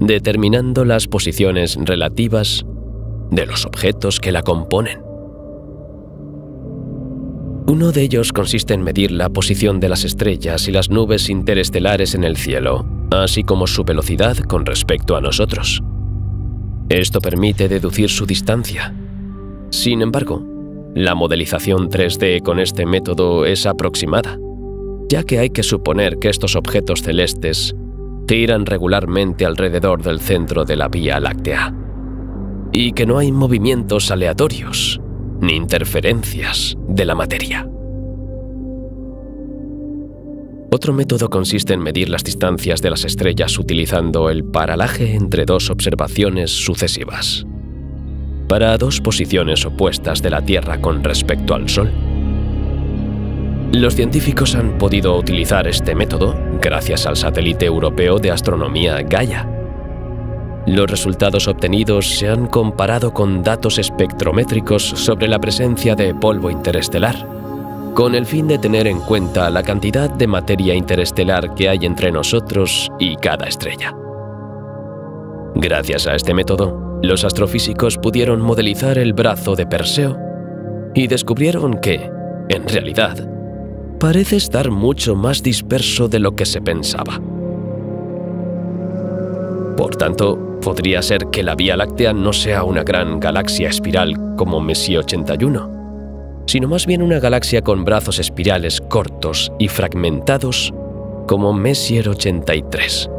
determinando las posiciones relativas de los objetos que la componen. Uno de ellos consiste en medir la posición de las estrellas y las nubes interestelares en el cielo, así como su velocidad con respecto a nosotros. Esto permite deducir su distancia. Sin embargo, la modelización 3D con este método es aproximada, ya que hay que suponer que estos objetos celestes giran regularmente alrededor del centro de la Vía Láctea, y que no hay movimientos aleatorios ni interferencias de la materia. Otro método consiste en medir las distancias de las estrellas utilizando el paralaje entre 2 observaciones sucesivas, para 2 posiciones opuestas de la Tierra con respecto al Sol. Los científicos han podido utilizar este método gracias al satélite europeo de astronomía Gaia. Los resultados obtenidos se han comparado con datos espectrométricos sobre la presencia de polvo interestelar, con el fin de tener en cuenta la cantidad de materia interestelar que hay entre nosotros y cada estrella. Gracias a este método, los astrofísicos pudieron modelizar el brazo de Perseo y descubrieron que, en realidad, parece estar mucho más disperso de lo que se pensaba. Por tanto, podría ser que la Vía Láctea no sea una gran galaxia espiral como Messier 81, sino más bien una galaxia con brazos espirales cortos y fragmentados como Messier 83.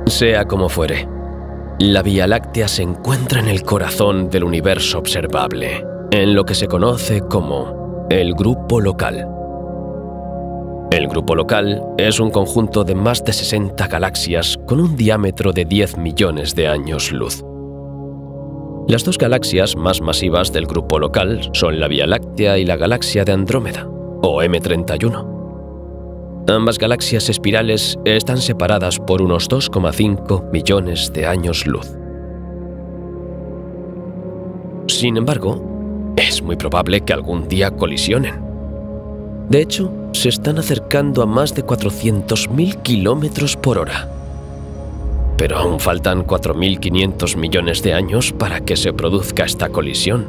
Sea como fuere, la Vía Láctea se encuentra en el corazón del universo observable, en lo que se conoce como el Grupo Local. El Grupo Local es un conjunto de más de 60 galaxias con un diámetro de 10 millones de años luz. Las 2 galaxias más masivas del Grupo Local son la Vía Láctea y la galaxia de Andrómeda, o M31. Ambas galaxias espirales están separadas por unos 2,5 millones de años luz. Sin embargo, es muy probable que algún día colisionen. De hecho, se están acercando a más de 400.000 kilómetros por hora. Pero aún faltan 4.500 millones de años para que se produzca esta colisión.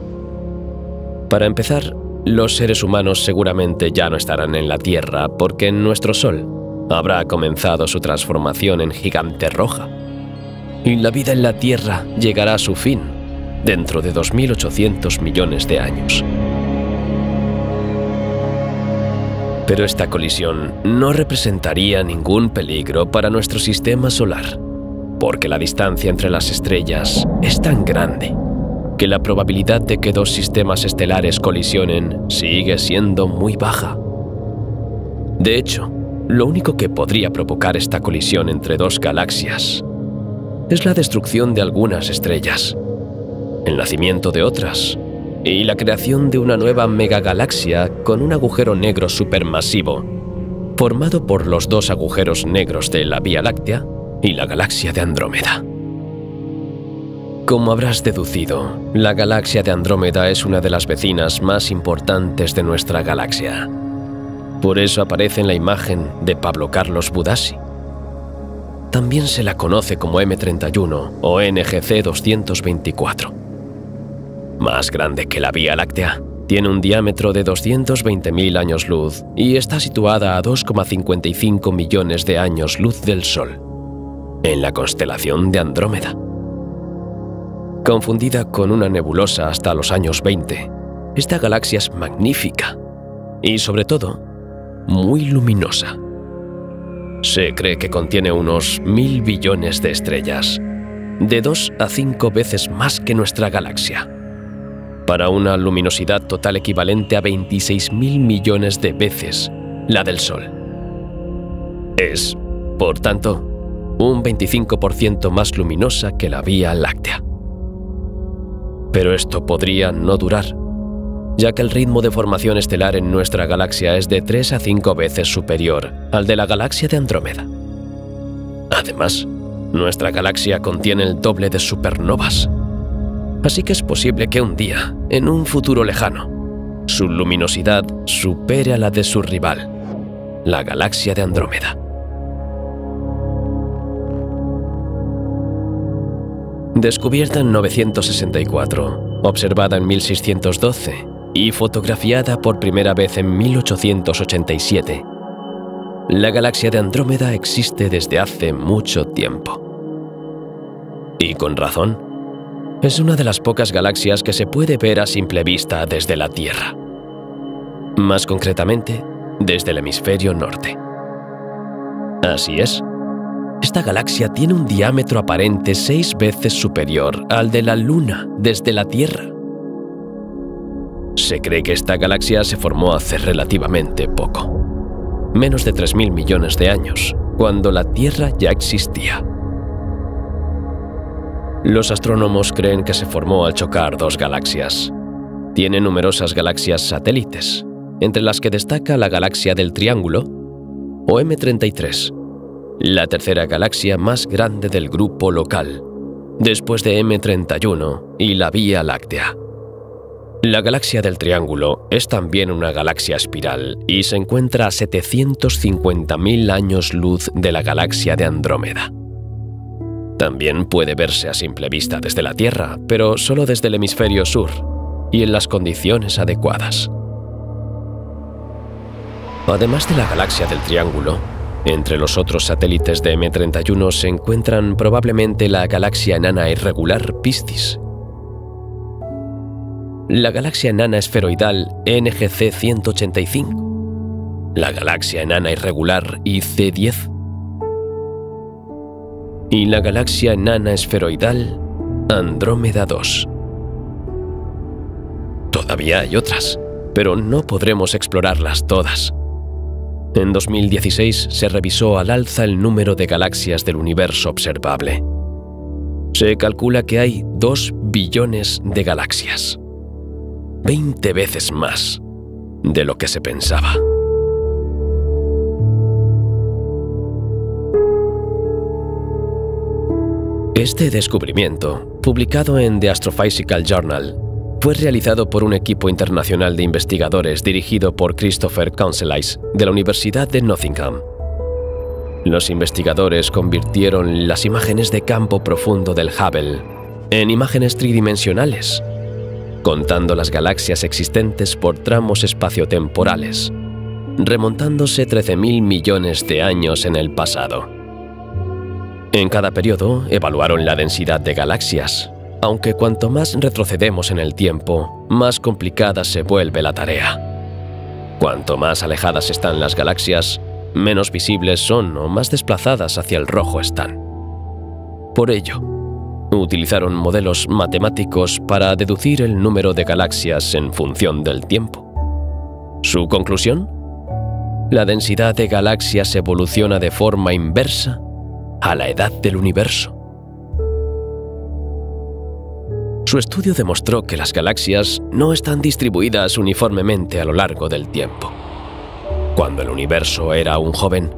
Para empezar, los seres humanos seguramente ya no estarán en la Tierra porque en nuestro Sol habrá comenzado su transformación en gigante roja. Y la vida en la Tierra llegará a su fin dentro de 2.800 millones de años. Pero esta colisión no representaría ningún peligro para nuestro sistema solar, porque la distancia entre las estrellas es tan grande que la probabilidad de que 2 sistemas estelares colisionen sigue siendo muy baja. De hecho, lo único que podría provocar esta colisión entre 2 galaxias es la destrucción de algunas estrellas, el nacimiento de otras y la creación de una nueva megagalaxia con un agujero negro supermasivo, formado por los 2 agujeros negros de la Vía Láctea y la galaxia de Andrómeda. Como habrás deducido, la galaxia de Andrómeda es una de las vecinas más importantes de nuestra galaxia. Por eso aparece en la imagen de Pablo Carlos Budassi. También se la conoce como M31 o NGC 224. Más grande que la Vía Láctea, Tiene un diámetro de 220.000 años luz y está situada a 2,55 millones de años luz del Sol, en la constelación de Andrómeda. Confundida con una nebulosa hasta los años 20, esta galaxia es magnífica y, sobre todo, muy luminosa. Se cree que contiene unos 1.000 billones de estrellas, de 2 a 5 veces más que nuestra galaxia, para una luminosidad total equivalente a 26.000 millones de veces la del Sol. Es, por tanto, un 25% más luminosa que la Vía Láctea. Pero esto podría no durar, ya que el ritmo de formación estelar en nuestra galaxia es de 3 a 5 veces superior al de la galaxia de Andrómeda. Además, nuestra galaxia contiene el doble de supernovas, así que es posible que un día, en un futuro lejano, su luminosidad supere a la de su rival, la galaxia de Andrómeda. Descubierta en 964, observada en 1612 y fotografiada por primera vez en 1887, la galaxia de Andrómeda existe desde hace mucho tiempo. Y con razón, es una de las pocas galaxias que se puede ver a simple vista desde la Tierra. Más concretamente, desde el hemisferio norte. Así es. Esta galaxia tiene un diámetro aparente 6 veces superior al de la Luna desde la Tierra. Se cree que esta galaxia se formó hace relativamente poco, menos de 3.000 millones de años, cuando la Tierra ya existía. Los astrónomos creen que se formó al chocar dos galaxias. Tiene numerosas galaxias satélites, entre las que destaca la galaxia del Triángulo, o M33, la tercera galaxia más grande del grupo local, después de M31 y la Vía Láctea. La galaxia del Triángulo es también una galaxia espiral y se encuentra a 750.000 años luz de la galaxia de Andrómeda. También puede verse a simple vista desde la Tierra, pero solo desde el hemisferio sur y en las condiciones adecuadas. Además de la galaxia del Triángulo, entre los otros satélites de M31 se encuentran probablemente la galaxia enana irregular Piscis, la galaxia enana esferoidal NGC 185, la galaxia enana irregular IC10 y la galaxia enana esferoidal Andrómeda 2. Todavía hay otras, pero no podremos explorarlas todas. En 2016 se revisó al alza el número de galaxias del universo observable. Se calcula que hay 2 billones de galaxias, 20 veces más de lo que se pensaba. Este descubrimiento, publicado en The Astrophysical Journal, fue realizado por un equipo internacional de investigadores dirigido por Christopher Counselis de la Universidad de Nottingham. Los investigadores convirtieron las imágenes de campo profundo del Hubble en imágenes tridimensionales, contando las galaxias existentes por tramos espaciotemporales, remontándose 13.000 millones de años en el pasado. En cada periodo evaluaron la densidad de galaxias, aunque cuanto más retrocedemos en el tiempo, más complicada se vuelve la tarea. Cuanto más alejadas están las galaxias, menos visibles son o más desplazadas hacia el rojo están. Por ello, utilizaron modelos matemáticos para deducir el número de galaxias en función del tiempo. ¿Su conclusión? La densidad de galaxias evoluciona de forma inversa a la edad del universo. Su estudio demostró que las galaxias no están distribuidas uniformemente a lo largo del tiempo. Cuando el universo era un joven,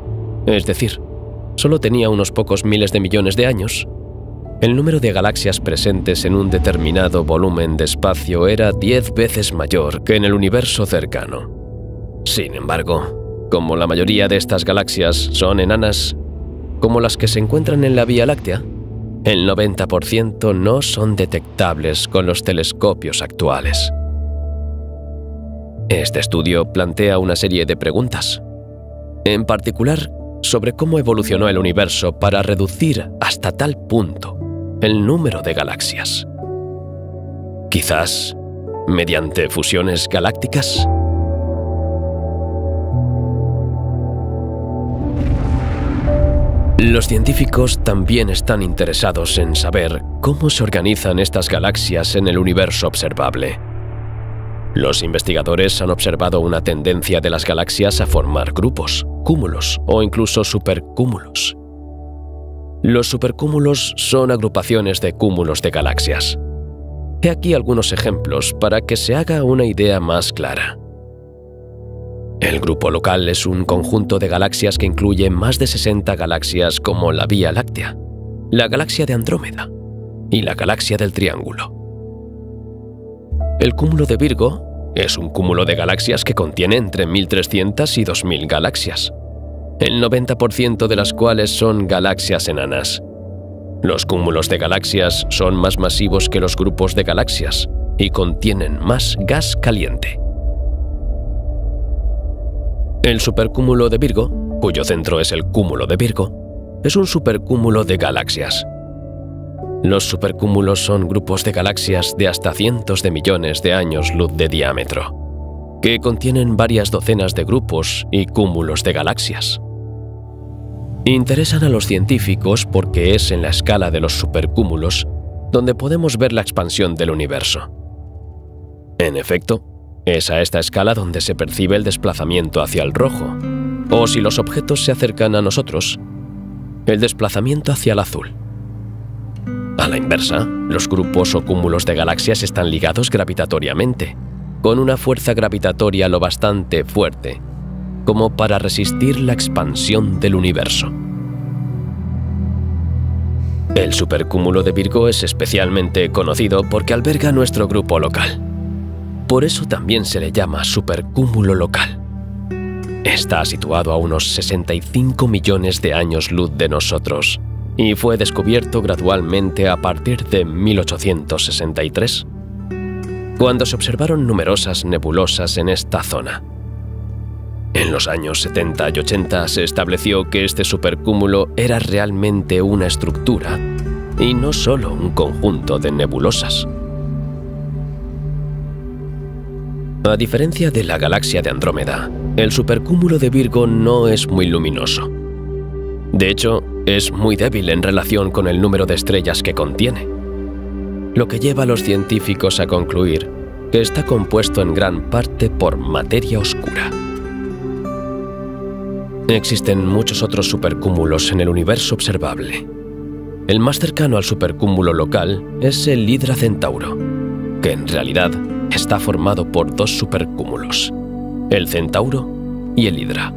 es decir, solo tenía unos pocos miles de millones de años, el número de galaxias presentes en un determinado volumen de espacio era 10 veces mayor que en el universo cercano. Sin embargo, como la mayoría de estas galaxias son enanas, como las que se encuentran en la Vía Láctea, el 90% no son detectables con los telescopios actuales. Este estudio plantea una serie de preguntas, en particular sobre cómo evolucionó el universo para reducir hasta tal punto el número de galaxias. Quizás mediante fusiones galácticas. Los científicos también están interesados en saber cómo se organizan estas galaxias en el universo observable. Los investigadores han observado una tendencia de las galaxias a formar grupos, cúmulos o incluso supercúmulos. Los supercúmulos son agrupaciones de cúmulos de galaxias. He aquí algunos ejemplos para que se haga una idea más clara. El grupo local es un conjunto de galaxias que incluye más de 60 galaxias como la Vía Láctea, la galaxia de Andrómeda y la galaxia del Triángulo. El cúmulo de Virgo es un cúmulo de galaxias que contiene entre 1.300 y 2.000 galaxias, el 90% de las cuales son galaxias enanas. Los cúmulos de galaxias son más masivos que los grupos de galaxias y contienen más gas caliente. El supercúmulo de Virgo, cuyo centro es el cúmulo de Virgo, es un supercúmulo de galaxias. Los supercúmulos son grupos de galaxias de hasta cientos de millones de años luz de diámetro, que contienen varias docenas de grupos y cúmulos de galaxias. Interesan a los científicos porque es en la escala de los supercúmulos donde podemos ver la expansión del universo. En efecto, es a esta escala donde se percibe el desplazamiento hacia el rojo, o si los objetos se acercan a nosotros, el desplazamiento hacia el azul. A la inversa, los grupos o cúmulos de galaxias están ligados gravitatoriamente, con una fuerza gravitatoria lo bastante fuerte como para resistir la expansión del universo. El supercúmulo de Virgo es especialmente conocido porque alberga nuestro grupo local. Por eso también se le llama supercúmulo local. Está situado a unos 65 millones de años luz de nosotros y fue descubierto gradualmente a partir de 1863, cuando se observaron numerosas nebulosas en esta zona. En los años 70 y 80 se estableció que este supercúmulo era realmente una estructura y no solo un conjunto de nebulosas. A diferencia de la galaxia de Andrómeda, el supercúmulo de Virgo no es muy luminoso. De hecho, es muy débil en relación con el número de estrellas que contiene, lo que lleva a los científicos a concluir que está compuesto en gran parte por materia oscura. Existen muchos otros supercúmulos en el universo observable. El más cercano al supercúmulo local es el Hidra Centauro, que en realidad está formado por dos supercúmulos, el Centauro y el Hidra.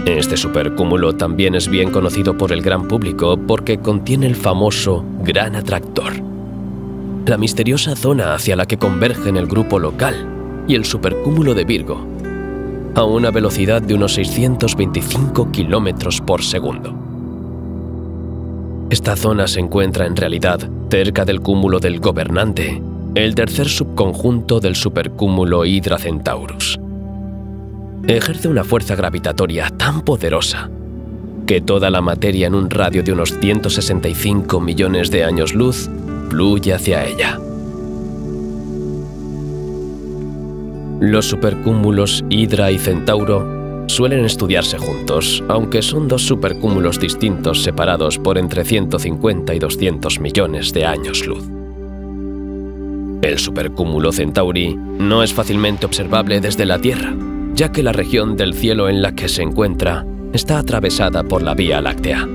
Este supercúmulo también es bien conocido por el gran público porque contiene el famoso Gran Atractor, la misteriosa zona hacia la que convergen el grupo local y el supercúmulo de Virgo, a una velocidad de unos 625 kilómetros por segundo. Esta zona se encuentra en realidad cerca del cúmulo del Gobernante, el tercer subconjunto del supercúmulo Hidra Centaurus. Ejerce una fuerza gravitatoria tan poderosa que toda la materia en un radio de unos 165 millones de años luz fluye hacia ella. Los supercúmulos Hidra y Centauro suelen estudiarse juntos, aunque son dos supercúmulos distintos separados por entre 150 y 200 millones de años luz. El supercúmulo Centauri no es fácilmente observable desde la Tierra, ya que la región del cielo en la que se encuentra está atravesada por la Vía Láctea.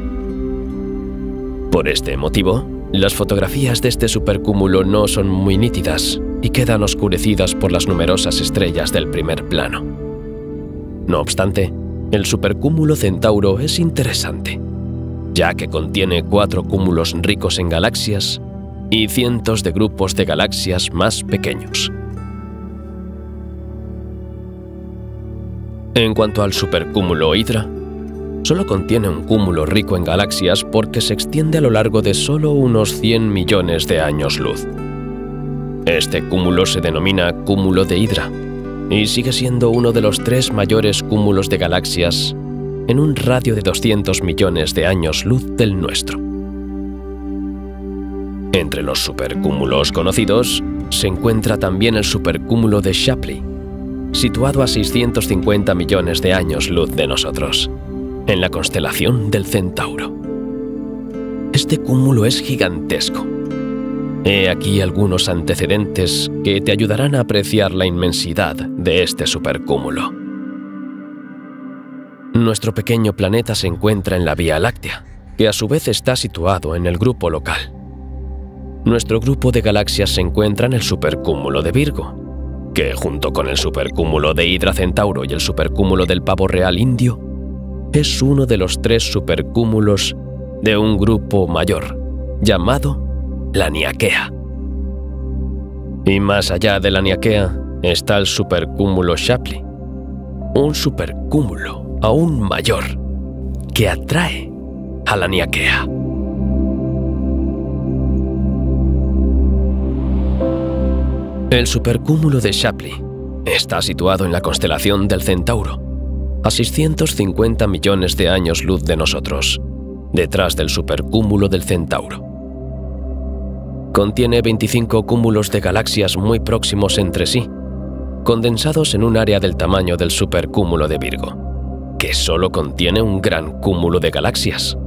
Por este motivo, las fotografías de este supercúmulo no son muy nítidas y quedan oscurecidas por las numerosas estrellas del primer plano. No obstante, el supercúmulo Centauro es interesante, ya que contiene 4 cúmulos ricos en galaxias y cientos de grupos de galaxias más pequeños. En cuanto al supercúmulo Hidra, solo contiene un cúmulo rico en galaxias porque se extiende a lo largo de solo unos 100 millones de años luz. Este cúmulo se denomina cúmulo de Hidra y sigue siendo uno de los 3 mayores cúmulos de galaxias en un radio de 200 millones de años luz del nuestro. Entre los supercúmulos conocidos se encuentra también el supercúmulo de Shapley, situado a 650 millones de años luz de nosotros, en la constelación del Centauro. Este cúmulo es gigantesco. He aquí algunos antecedentes que te ayudarán a apreciar la inmensidad de este supercúmulo. Nuestro pequeño planeta se encuentra en la Vía Láctea, que a su vez está situado en el grupo local. Nuestro grupo de galaxias se encuentra en el supercúmulo de Virgo, que junto con el supercúmulo de Hidra Centauro y el supercúmulo del Pavo Real Indio, es uno de los 3 supercúmulos de un grupo mayor, llamado la Niaquea. Y más allá de la Niaquea está el supercúmulo Shapley, un supercúmulo aún mayor que atrae a la Niaquea. El supercúmulo de Shapley está situado en la constelación del Centauro, a 650 millones de años luz de nosotros, detrás del supercúmulo del Centauro. Contiene 25 cúmulos de galaxias muy próximos entre sí, condensados en un área del tamaño del supercúmulo de Virgo, que solo contiene un gran cúmulo de galaxias.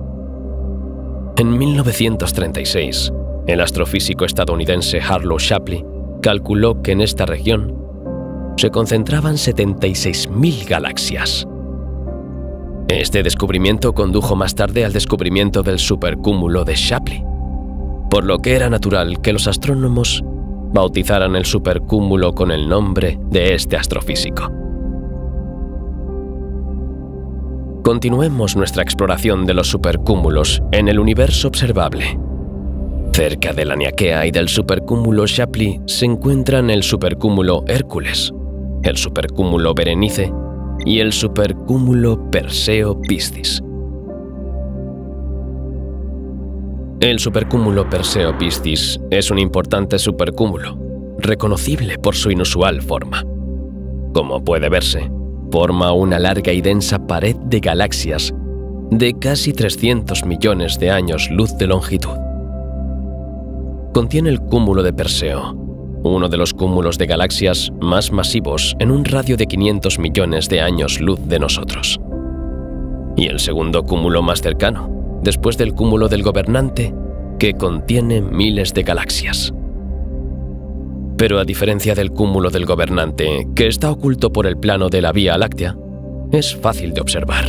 En 1936, el astrofísico estadounidense Harlow Shapley calculó que en esta región se concentraban 76.000 galaxias. Este descubrimiento condujo más tarde al descubrimiento del supercúmulo de Shapley, por lo que era natural que los astrónomos bautizaran el supercúmulo con el nombre de este astrofísico. Continuemos nuestra exploración de los supercúmulos en el universo observable. Cerca de la Niaquea y del supercúmulo Shapley se encuentran el supercúmulo Hércules, el supercúmulo Berenice y el supercúmulo Perseo-Piscis. El supercúmulo Perseo-Piscis es un importante supercúmulo, reconocible por su inusual forma. Como puede verse, forma una larga y densa pared de galaxias de casi 300 millones de años luz de longitud. Contiene el cúmulo de Perseo, uno de los cúmulos de galaxias más masivos en un radio de 500 millones de años luz de nosotros. Y el segundo cúmulo más cercano, después del cúmulo del Gobernante, que contiene miles de galaxias. Pero a diferencia del cúmulo del Gobernante, que está oculto por el plano de la Vía Láctea, es fácil de observar.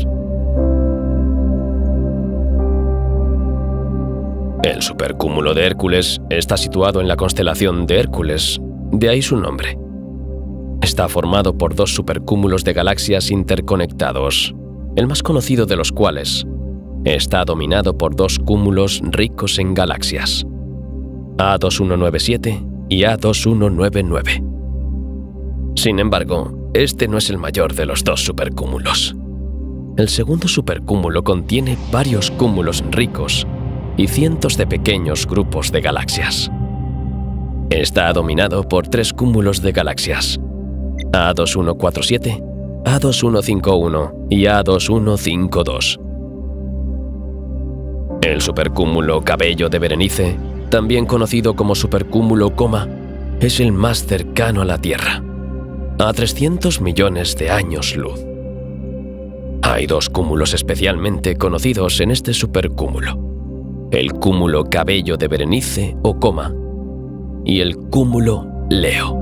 El supercúmulo de Hércules está situado en la constelación de Hércules, de ahí su nombre. Está formado por 2 supercúmulos de galaxias interconectados, el más conocido de los cuales está dominado por 2 cúmulos ricos en galaxias, A2197 y A2199. Sin embargo, este no es el mayor de los 2 supercúmulos. El segundo supercúmulo contiene varios cúmulos ricos y cientos de pequeños grupos de galaxias. Está dominado por 3 cúmulos de galaxias, A2147, A2151 y A2152. El supercúmulo Cabello de Berenice, también conocido como supercúmulo Coma, es el más cercano a la Tierra, a 300 millones de años luz. Hay 2 cúmulos especialmente conocidos en este supercúmulo: el cúmulo Cabello de Berenice o Coma y el cúmulo Leo.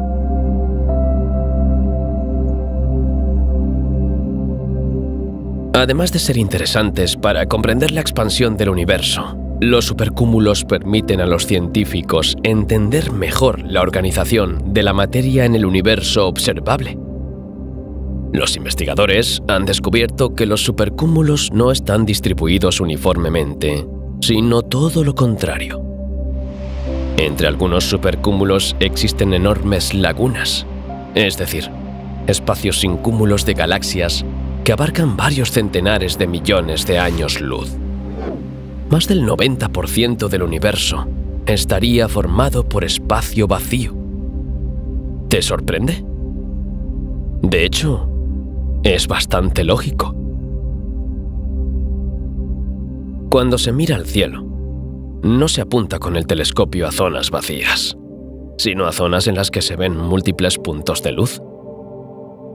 Además de ser interesantes para comprender la expansión del universo, los supercúmulos permiten a los científicos entender mejor la organización de la materia en el universo observable. Los investigadores han descubierto que los supercúmulos no están distribuidos uniformemente, sino todo lo contrario. Entre algunos supercúmulos existen enormes lagunas, es decir, espacios sin cúmulos de galaxias que abarcan varios centenares de millones de años luz. Más del 90% del universo estaría formado por espacio vacío. ¿Te sorprende? De hecho, es bastante lógico. Cuando se mira al cielo, no se apunta con el telescopio a zonas vacías, sino a zonas en las que se ven múltiples puntos de luz.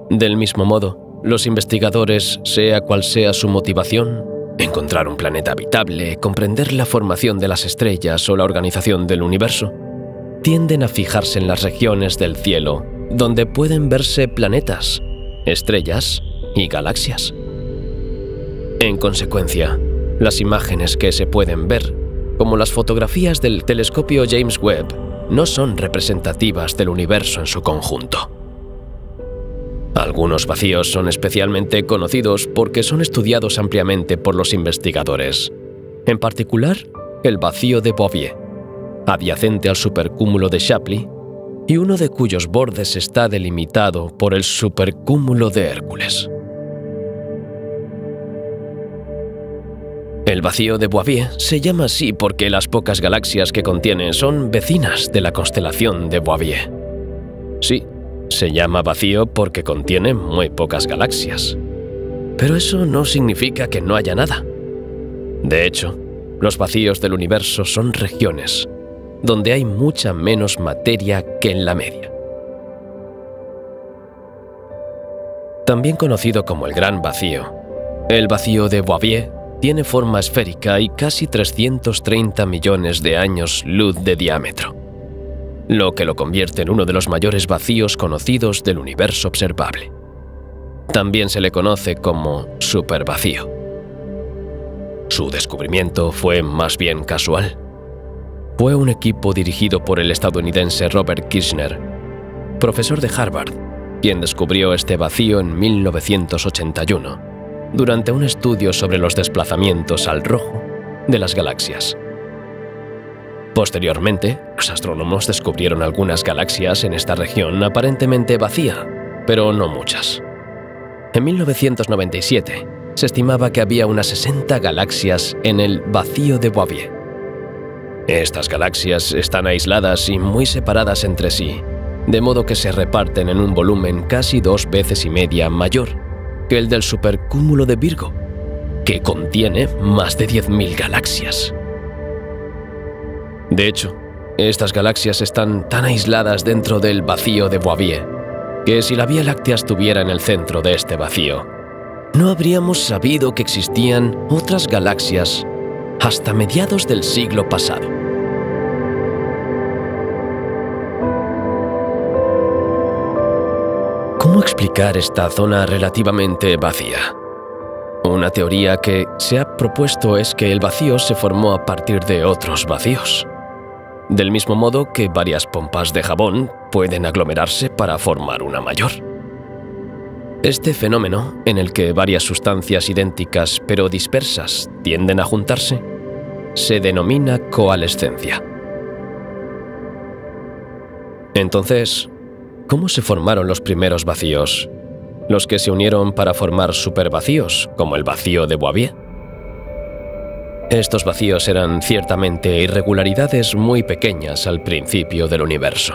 Del mismo modo, los investigadores, sea cual sea su motivación, encontrar un planeta habitable, comprender la formación de las estrellas o la organización del universo, tienden a fijarse en las regiones del cielo donde pueden verse planetas, estrellas y galaxias. En consecuencia, las imágenes que se pueden ver, como las fotografías del telescopio James Webb, no son representativas del universo en su conjunto. Algunos vacíos son especialmente conocidos porque son estudiados ampliamente por los investigadores, en particular el vacío de Bouvier, adyacente al supercúmulo de Shapley, y uno de cuyos bordes está delimitado por el supercúmulo de Hércules. El vacío de Bouvier se llama así porque las pocas galaxias que contiene son vecinas de la constelación de Bouvier. Sí, se llama vacío porque contiene muy pocas galaxias. Pero eso no significa que no haya nada. De hecho, los vacíos del universo son regiones donde hay mucha menos materia que en la media. También conocido como el Gran Vacío, el vacío de Bouvier tiene forma esférica y casi 330 millones de años luz de diámetro, lo que lo convierte en uno de los mayores vacíos conocidos del universo observable. También se le conoce como supervacío. Su descubrimiento fue más bien casual. Fue un equipo dirigido por el estadounidense Robert Kirshner, profesor de Harvard, quien descubrió este vacío en 1981, durante un estudio sobre los desplazamientos al rojo de las galaxias. Posteriormente, los astrónomos descubrieron algunas galaxias en esta región aparentemente vacía, pero no muchas. En 1997, se estimaba que había unas 60 galaxias en el vacío de Bouvier. Estas galaxias están aisladas y muy separadas entre sí, de modo que se reparten en un volumen casi 2 veces y media mayor que el del supercúmulo de Virgo, que contiene más de 10.000 galaxias. De hecho, estas galaxias están tan aisladas dentro del vacío de Bouvier que si la Vía Láctea estuviera en el centro de este vacío, no habríamos sabido que existían otras galaxias hasta mediados del siglo pasado. ¿Cómo explicar esta zona relativamente vacía? Una teoría que se ha propuesto es que el vacío se formó a partir de otros vacíos. Del mismo modo que varias pompas de jabón pueden aglomerarse para formar una mayor. Este fenómeno, en el que varias sustancias idénticas pero dispersas tienden a juntarse, se denomina coalescencia. Entonces, ¿cómo se formaron los primeros vacíos? Los que se unieron para formar supervacíos, como el vacío de Bouvier. Estos vacíos eran ciertamente irregularidades muy pequeñas al principio del universo,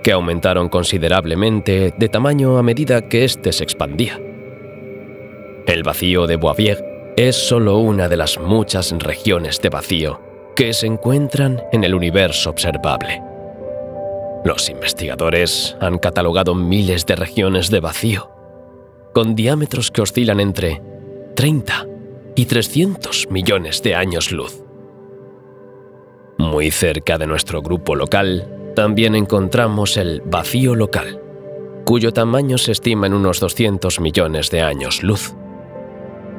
que aumentaron considerablemente de tamaño a medida que éste se expandía. El vacío de Bouvier es solo una de las muchas regiones de vacío que se encuentran en el universo observable. Los investigadores han catalogado miles de regiones de vacío, con diámetros que oscilan entre 30 y 300 millones de años luz. Muy cerca de nuestro grupo local, también encontramos el vacío local, cuyo tamaño se estima en unos 200 millones de años luz.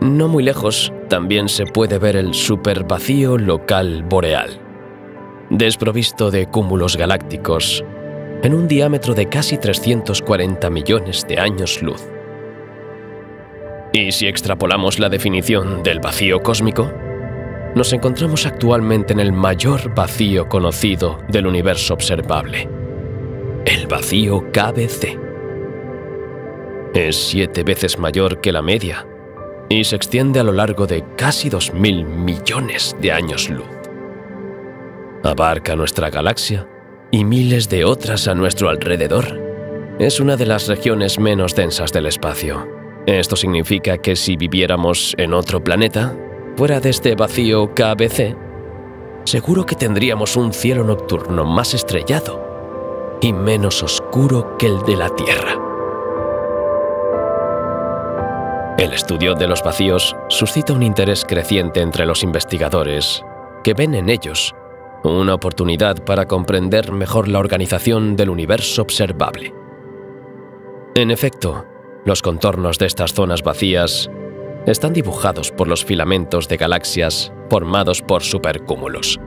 No muy lejos, también se puede ver el supervacío local boreal, desprovisto de cúmulos galácticos, en un diámetro de casi 340 millones de años luz. Y si extrapolamos la definición del vacío cósmico, nos encontramos actualmente en el mayor vacío conocido del universo observable, el vacío KBC. Es 7 veces mayor que la media y se extiende a lo largo de casi 2.000 millones de años luz. Abarca nuestra galaxia y miles de otras a nuestro alrededor, es una de las regiones menos densas del espacio. Esto significa que si viviéramos en otro planeta, fuera de este vacío KBC, seguro que tendríamos un cielo nocturno más estrellado y menos oscuro que el de la Tierra. El estudio de los vacíos suscita un interés creciente entre los investigadores, que ven en ellos una oportunidad para comprender mejor la organización del universo observable. En efecto, los contornos de estas zonas vacías están dibujados por los filamentos de galaxias formados por supercúmulos.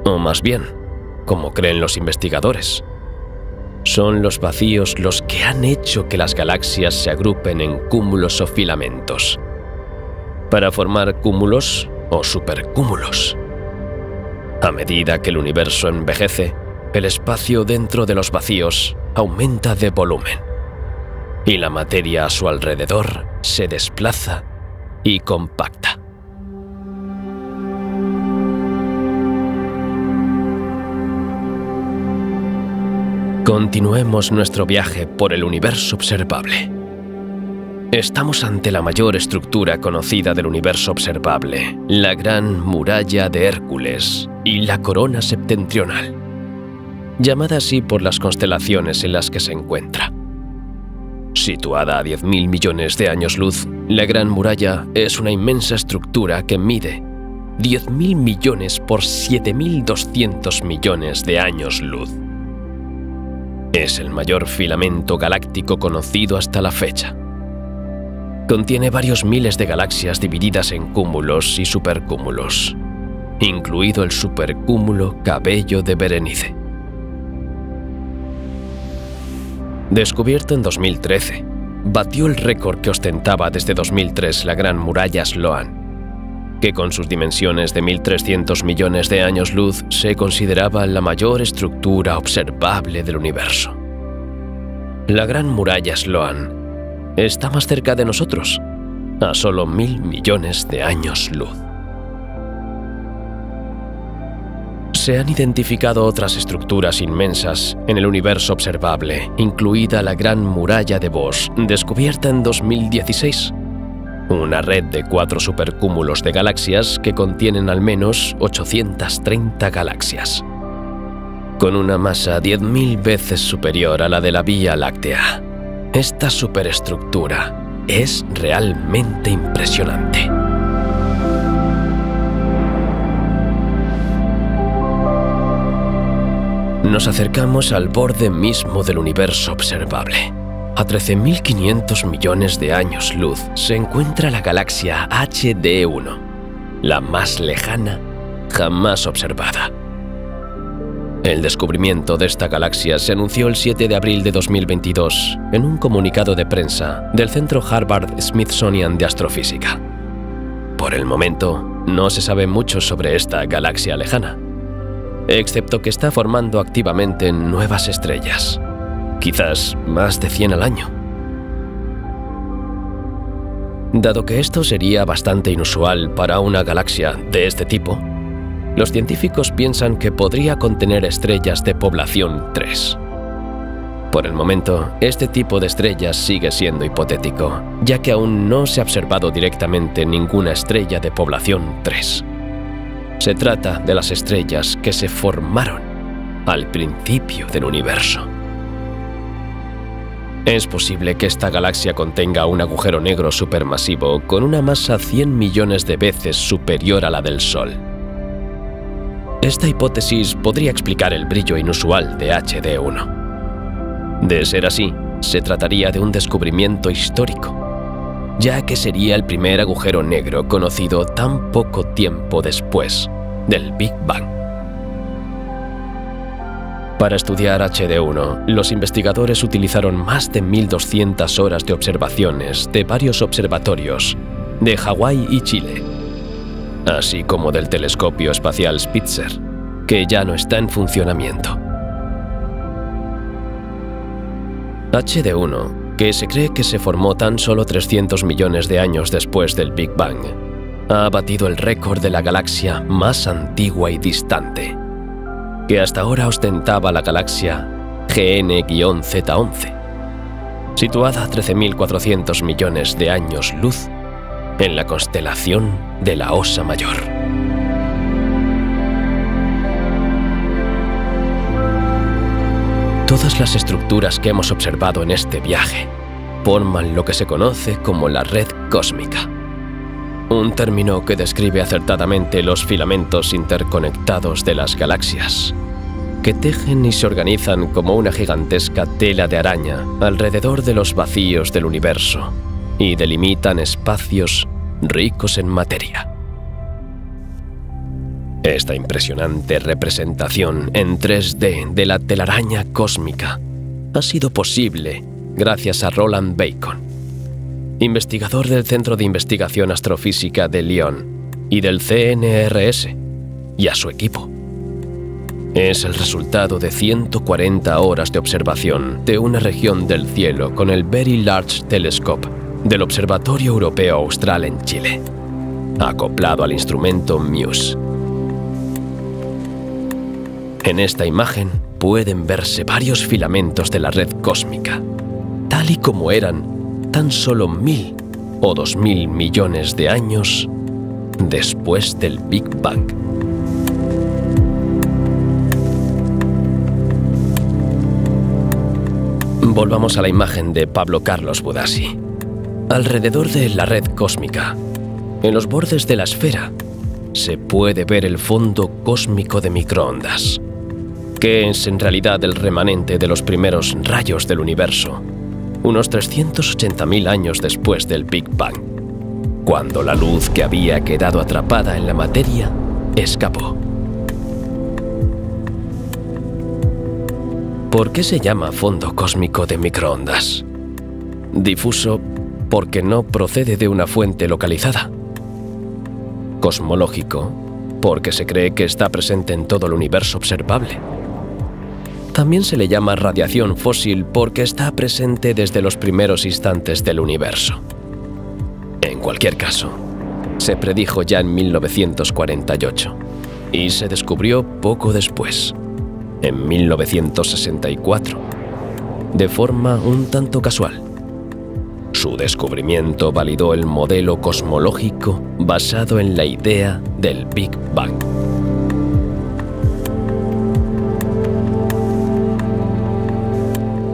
O más bien, como creen los investigadores, son los vacíos los que han hecho que las galaxias se agrupen en cúmulos o filamentos, para formar cúmulos o supercúmulos. A medida que el universo envejece, el espacio dentro de los vacíos aumenta de volumen, y la materia a su alrededor se desplaza y compacta. Continuemos nuestro viaje por el universo observable. Estamos ante la mayor estructura conocida del universo observable, la Gran Muralla de Hércules y la Corona Septentrional, llamada así por las constelaciones en las que se encuentra. Situada a 10.000 millones de años luz, la Gran Muralla es una inmensa estructura que mide 10.000 millones por 7.200 millones de años luz. Es el mayor filamento galáctico conocido hasta la fecha. Contiene varios miles de galaxias divididas en cúmulos y supercúmulos, incluido el supercúmulo Cabello de Berenice. Descubierto en 2013, batió el récord que ostentaba desde 2003 la Gran Muralla Sloan, que con sus dimensiones de 1.300 millones de años luz se consideraba la mayor estructura observable del universo. La Gran Muralla Sloan está más cerca de nosotros, a solo 1.000 millones de años luz. Se han identificado otras estructuras inmensas en el universo observable, incluida la Gran Muralla de Bose, descubierta en 2016. Una red de 4 supercúmulos de galaxias que contienen al menos 830 galaxias, con una masa 10.000 veces superior a la de la Vía Láctea. Esta superestructura es realmente impresionante. Nos acercamos al borde mismo del universo observable. A 13.500 millones de años luz se encuentra la galaxia HD1, la más lejana jamás observada. El descubrimiento de esta galaxia se anunció el 7 de abril de 2022 en un comunicado de prensa del Centro Harvard-Smithsonian de Astrofísica. Por el momento, no se sabe mucho sobre esta galaxia lejana, excepto que está formando activamente nuevas estrellas, quizás más de 100 al año. Dado que esto sería bastante inusual para una galaxia de este tipo, los científicos piensan que podría contener estrellas de población 3. Por el momento, este tipo de estrellas sigue siendo hipotético, ya que aún no se ha observado directamente ninguna estrella de población 3. Se trata de las estrellas que se formaron al principio del universo. Es posible que esta galaxia contenga un agujero negro supermasivo con una masa 100 millones de veces superior a la del Sol. Esta hipótesis podría explicar el brillo inusual de HD1. De ser así, se trataría de un descubrimiento histórico, ya que sería el primer agujero negro conocido tan poco tiempo después del Big Bang. Para estudiar HD1, los investigadores utilizaron más de 1.200 horas de observaciones de varios observatorios de Hawái y Chile, así como del telescopio espacial Spitzer, que ya no está en funcionamiento. HD1, que se cree que se formó tan solo 300 millones de años después del Big Bang, ha batido el récord de la galaxia más antigua y distante, que hasta ahora ostentaba la galaxia GN-Z11, situada a 13.400 millones de años luz en la constelación de la Osa Mayor. Todas las estructuras que hemos observado en este viaje forman lo que se conoce como la red cósmica, un término que describe acertadamente los filamentos interconectados de las galaxias, que tejen y se organizan como una gigantesca tela de araña alrededor de los vacíos del universo y delimitan espacios ricos en materia. Esta impresionante representación en 3D de la telaraña cósmica ha sido posible gracias a Roland Bacon, investigador del Centro de Investigación Astrofísica de Lyon y del CNRS, y a su equipo. Es el resultado de 140 horas de observación de una región del cielo con el Very Large Telescope del Observatorio Europeo Austral en Chile, acoplado al instrumento MUSE. En esta imagen pueden verse varios filamentos de la red cósmica, tal y como eran tan solo 1.000 o 2.000 millones de años después del Big Bang. Volvamos a la imagen de Pablo Carlos Budassi. Alrededor de la red cósmica, en los bordes de la esfera, se puede ver el fondo cósmico de microondas, que es en realidad el remanente de los primeros rayos del universo, unos 380.000 años después del Big Bang, cuando la luz que había quedado atrapada en la materia escapó. ¿Por qué se llama fondo cósmico de microondas? Difuso porque no procede de una fuente localizada. Cosmológico, porque se cree que está presente en todo el universo observable. También se le llama radiación fósil porque está presente desde los primeros instantes del universo. En cualquier caso, se predijo ya en 1948 y se descubrió poco después, en 1964, de forma un tanto casual. Su descubrimiento validó el modelo cosmológico basado en la idea del Big Bang.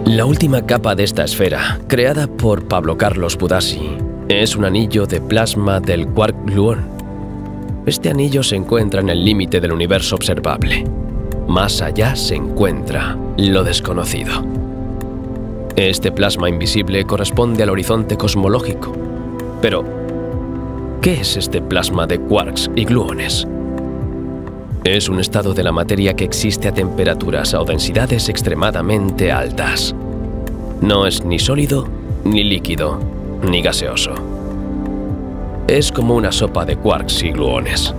La última capa de esta esfera, creada por Pablo Carlos Budassi, es un anillo de plasma del quark-gluón. Este anillo se encuentra en el límite del universo observable. Más allá se encuentra lo desconocido. Este plasma invisible corresponde al horizonte cosmológico. Pero, ¿qué es este plasma de quarks y gluones? Es un estado de la materia que existe a temperaturas o densidades extremadamente altas. No es ni sólido, ni líquido, ni gaseoso. Es como una sopa de quarks y gluones.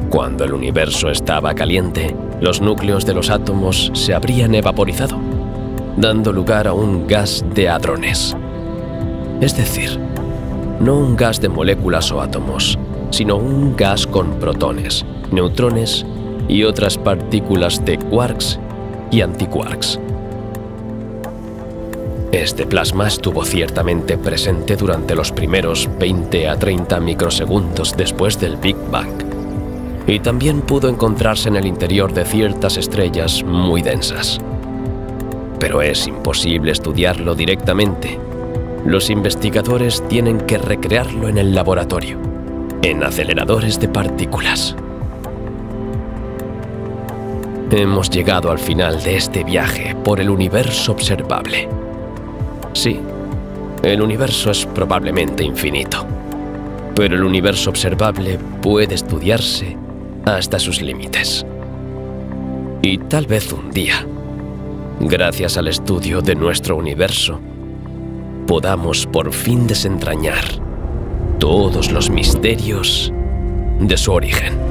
Cuando el universo estaba caliente, los núcleos de los átomos se habrían evaporizado, dando lugar a un gas de hadrones. Es decir, no un gas de moléculas o átomos, sino un gas con protones, neutrones y otras partículas de quarks y antiquarks. Este plasma estuvo ciertamente presente durante los primeros 20 a 30 microsegundos después del Big Bang, y también pudo encontrarse en el interior de ciertas estrellas muy densas. Pero es imposible estudiarlo directamente. Los investigadores tienen que recrearlo en el laboratorio, en aceleradores de partículas. Hemos llegado al final de este viaje por el universo observable. Sí, el universo es probablemente infinito, pero el universo observable puede estudiarse hasta sus límites. Y tal vez un día, gracias al estudio de nuestro universo, podamos por fin desentrañar todos los misterios de su origen.